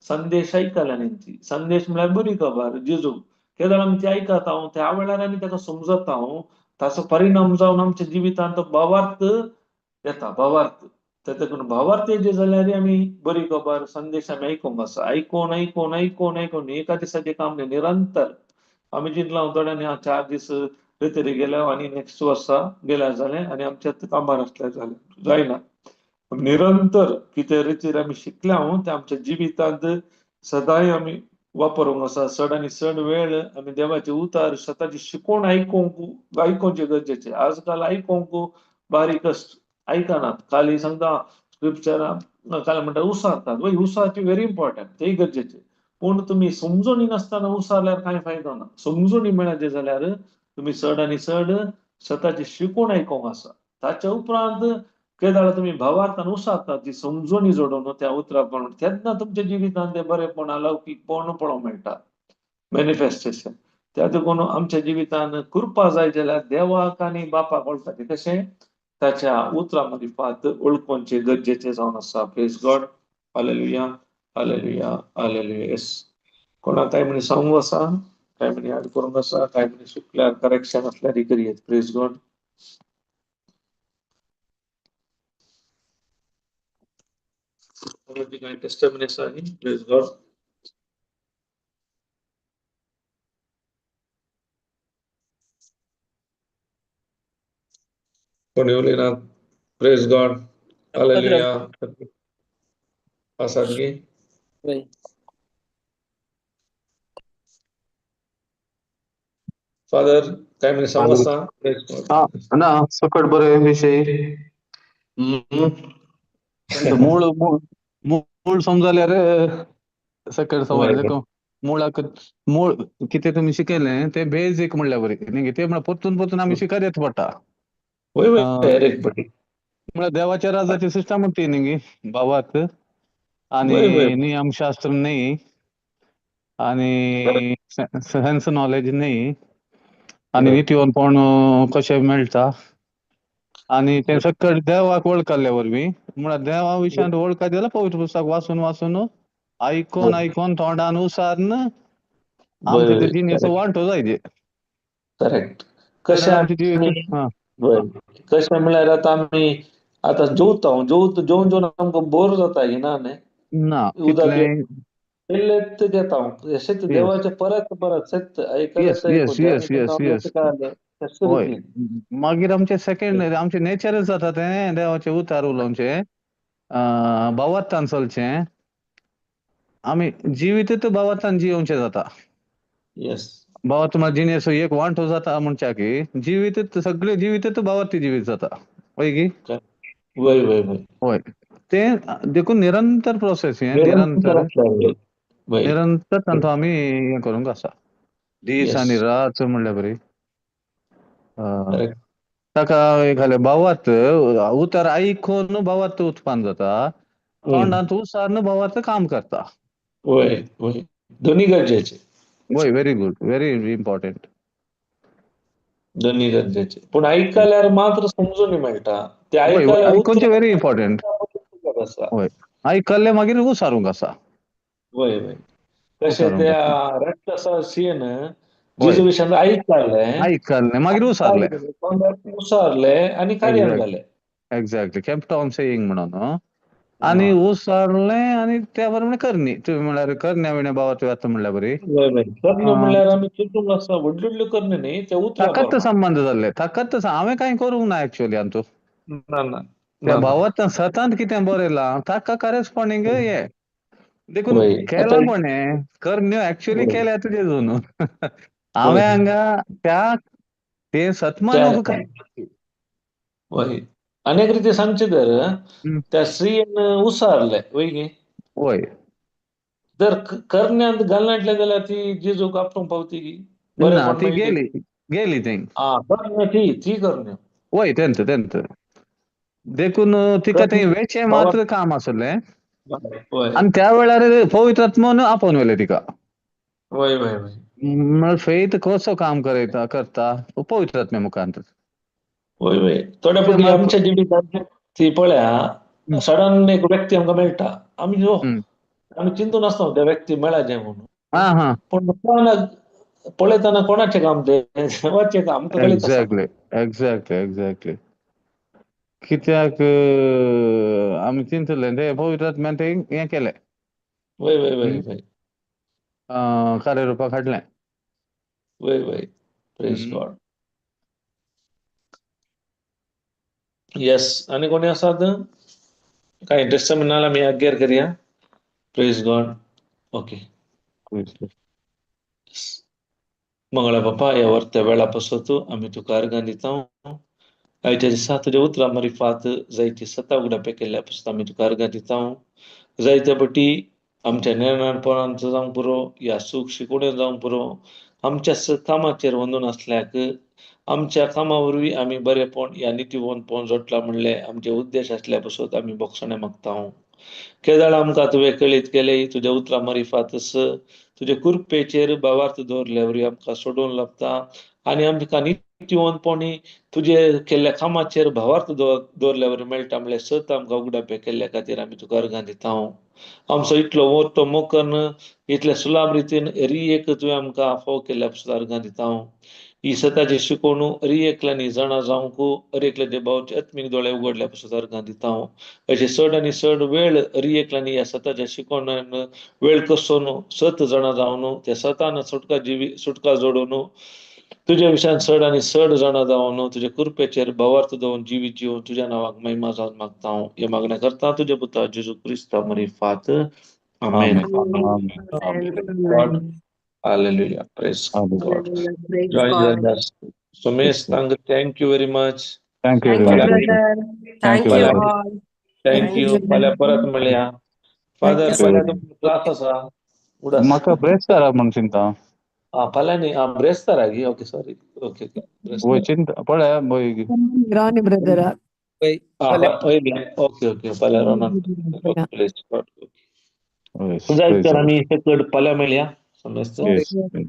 संदेश ऐकल्यानी, संदेश म्हळ्यार बरी खबर जेजू. केदार आमी ते आयकत आहात, त्या वेळार आमी ताका समजत आहात, ताचो परिणाम जावन आमच्या जिवितांत भावार्थ येता. भावार्थ ते देखून भावार्थ येयले जाल्यार आमी बरी खबर संदेश आमी आयकूंक आसा. आयकून आयकून आयकून आयकून एका दिसाचें काम न्ही, निरंतर आमी चिंतलां थोड्यांनी 4 दीस थंय गेल्या आनी नेक्स्ट वर्सा गेल्यार जालें आनी आमच्या कामार आसल्यार जालें, जायना. निरंतर कितें रितीर आमी शिकल्या ते आमच्या जिवितांत सदांय आमी वापरूंक आसा. चड आनी चड वेळ आमी देवाचे उतार स्वताची शिकवण आयकूंचे गरजेचे. आजकाल आयकूंक बारीक आयकनात, खाली सांगता स्क्रिप्चरां काय म्हणटा उसारतात. वय उसारची व्हेरी इम्पॉर्टंट, तेय गरजेचे. पूण तुमी समजुनी नासतना उसारल्यार कांय फायदो ना. समजुनी मेळचे जाल्यार तुमी चड आनी चड स्वताची शिकवण आयकूंक आसा. ताच्या उपरांत केदार तुमी भावार्थान उसारतात ती समजुनी जोडून त्या उतरां प्रमाण, तेन्ना तुमच्या जिवितांत ते बरेपण अलौकिकपण पळोवंक मेळटा, मॅनिफेस्टेशन. त्या देखून आमच्या जिवितांत कृपा जाय जाल्यार देवाक आनी बापाक वळखपाचें कशें, ताच्या उतरां मरिफात वळखूनचे गरजेचे जावन आसा. Praise God. Hallelujah, hallelujah, hallelujah. Yes. कोणाक काय म्हणे सांगू आसा, काय म्हणे ऍड करूंक आसा, काय म्हणे चुकल्यार करेक्शन आसल्यार करियेत. Praise God. कोणाची काय टेस्टमनी आसा न्ही. Praise God. कोणी उलयना. Praise God. हालेलुया. आसात गे. फादर काय म्हणे सांगू आसा. Praise God. ना सकट बरे विषय मूळ मूळ समजाल्यार सकट समजले मुळाक मूळ कितें तुमी शिकयलें ते बेजीक म्हणल्यार बरी न्ही. ते म्हळ्यार परतून परतून आमी शिकत येत पडटा. म्हळ्यार देवाच्या राजाची सिस्टम ती न्ही, भावार्थ आणि नियमशास्त्र न्ही, आणि सेन्स नॉलेज न्ही, आणि नितीवनपण कशें मेळटा, आणि ते सकट देवाक वळखल्या वरवीं. म्हळ्यार देवा विशयात वळखत जाल्यार पवित्र पुस्तक वाचून वाचून आयकून आयकून तोंडान उसारन आमचे ते जिनेस वांटो जायचे. करेक्ट. कशें म्हळ्यार आतां आमी आतां जेवता, जेवन जेवन आमकां बोर जाता ना उदक तेच घेता अशेंच देवाचे परत परत सत्य हय. मागीर आमचे सेकंड आमचे नेचरच जाता तें देवाचे उतार उलोवचे, भावार्थान चलचें, आमी जिवीतच भावार्थान जियोवचें जाता. भावार्थ म्हळ्यार जिनेस एक वांटो जाता म्हणच्या की जिवीतच सगळे जिवीतच भावार्थी जिवीत जाता. वय की हय. ते देखून निरंतर प्रोसेस हे निरंतर तांचो आमी हें करूंक आसा. दीस आनी रात म्हणल्यार बरी. ताका एक जालें भावार्थ उतार आयकून भावार्थ उत्पन्न जाता, तोंडांत उसारन भावार्थ काम करता. होय होय दोन्ही गरजेचे होय व्हेरी गुड व्हेरी इम्पॉर्टंट दोन्ही गरजेचे पण ऐकायला मात्र समजून मेळटा ते होय ऐकायला आयकोनचे व्हेरी इम्पॉर्टंट कसा होय आयकल्ले मागीर उसारूंक आसा होय होय कशे उसारूंक त्या आसा रक्त असा सीन होय जेजू विषयात ऐकलं आयकल्ले मागीर उसारले उसारले आणि कार्यान एक्झॅक्ट जाले एक्झॅक्टली केप्ट ऑन सेईंग म्हणून आणि हा. उसारले आणि त्या बरोबर करणी तुम्ही म्हळ्यार करण्या विण्या भावा तुवें आतां म्हणल्या बरी होय होय करणे म्हणल्यार आम्ही चिंतून आसा व्हडल्यो करणे न्ही ते उतरा ताकद परमा संबंध जाल्ले ताकद हांवें कांय करूंक ना एक्चुअली हातूं ना ना त्या ना ना भावात सतांत कितें बरयलां ताका करस्पॉंडिंग हे देखून होय केला आता पण हे करण्यो एक्चुअली होय. केल्या तुजे जून होय हांवें हांगा त्या ते सतमानूक त्या होय अनेक रीती सांगचे तर त्या स्त्रीन उसारले वय होय जर करण्यात घालनाटले जाल्यार ती जेजूक आपटूंक पावती की बरे ना कोण ती मेळटी गेली थंय करण्या ती करण्या होय तेंत देखून तिका ते करण्या वेचे भावा मात्र काम आसले होय आणि त्या वेळार पवित्र आत्मान आपोवन व्हेले तिका होय होय होय म्हळ्यार फेथ कसो काम करता पवित्र आत्म्या मुखांतर होय होय थोड्या कित्याक फावटी म्हाका आमच्या जिणेंत ती पळया सडन एक व्यक्ती आमकां मेळटा आमी चिंतून आसता त्या व्यक्ती मेळ्ळा म्हणून हा हा पण पळयतना कोणाचें काम तें देवाचें काम आमकां कळीत आसा एक्झॅक्टली कित्याक आमी चिंतले ते पवित्र आत्म्यान ते हें केलें वय वय वय वय कार्यरुपाक हाडलें वय वय प्रेज गॉड येस आनी कोणी आसात काय इंटरेस्ट नाल्यार आमी आग्यार करया प्रेज गॉड ओके मंगळा बापा ह्या वर्त्या वेळा पासत आमी तुका अर्गां दिता आयच्या दिसा तुज्या उतरां मारिफात जायती सता उगडापे केल्ल्या पासून आमी तुका अर्गां दिता जायत्या फावटी आमच्या नेर्नाळपणांत जावं पुरो या सूख शिकोवण्यो जावं पुरो आमच्या कामाचेर वंदून आसल्याक आमच्या कामा वरवीं आमी बरेपण या नितीवंतपण जोडला म्हणले आमचे उद्देश आसल्या पासून आमी बोगसणे मागता केदाळ आमकां तुवें कळीत केले तुज्या उतरां मारिफातच तुजे कुरपेचेर भावार्थ दवरले वरवीं आमकां सोडून लाभता आनी आमकां नितीवंतपणी तुजे केल्ल्या कामाचेर भावार्थ दवरल्या वरवीं मेळटा म्हणल्यार सत आमकां उगडापे केल्ल्या खातीर आमी तुका अर्गां दिता आमचो इतलो मोठो मोकन इतल्या सुलाभ रितीन एक तुवें आमकां फाव केल्ल्या पासून अर्गां दिता ही सताची शिकोवणू एकल्यांनी जाणा जावंक एकल्याचे भावचे आत्मीक दोळे उगडल्या पासून अर्गां दिता अशें चड आनी चड वेळ एकल्यांनी ह्या सताच्या शिकोवण्यान वेळ कसो न्हू सत जाणा जावन त्या सतान सुटका जोडून तुज्या विशयान चड आनी चड जाणा जावन तुजे कुरपेचेर भावार्थ दवरून जिवीत जिवन तुज्या नांवाक महिमा जावन मागता हे मागणें करता तुज्या पुता जेजू Crysta मरिफात amen Hallelujah. Praise God. Join us. Sumesh, thank you very much. Thank you Thank you, brother. Thank you Pala- all. Thank you. फाल्यां परत मेळया. Father Thank you. फाल्यां तुमचो क्लास आसा. उडास. म्हाका ब्रेस करा म्हण चिंता फाल्यां न्ही ब्रेस्तारा गी ओके सॉरी ओके वय चिंता पळया वय Ronnie, brother. ओके ओके फाल्यां रानान प्लेस वय जायत तर आमी सकट फाल्यां मेळया समजता येस Okay.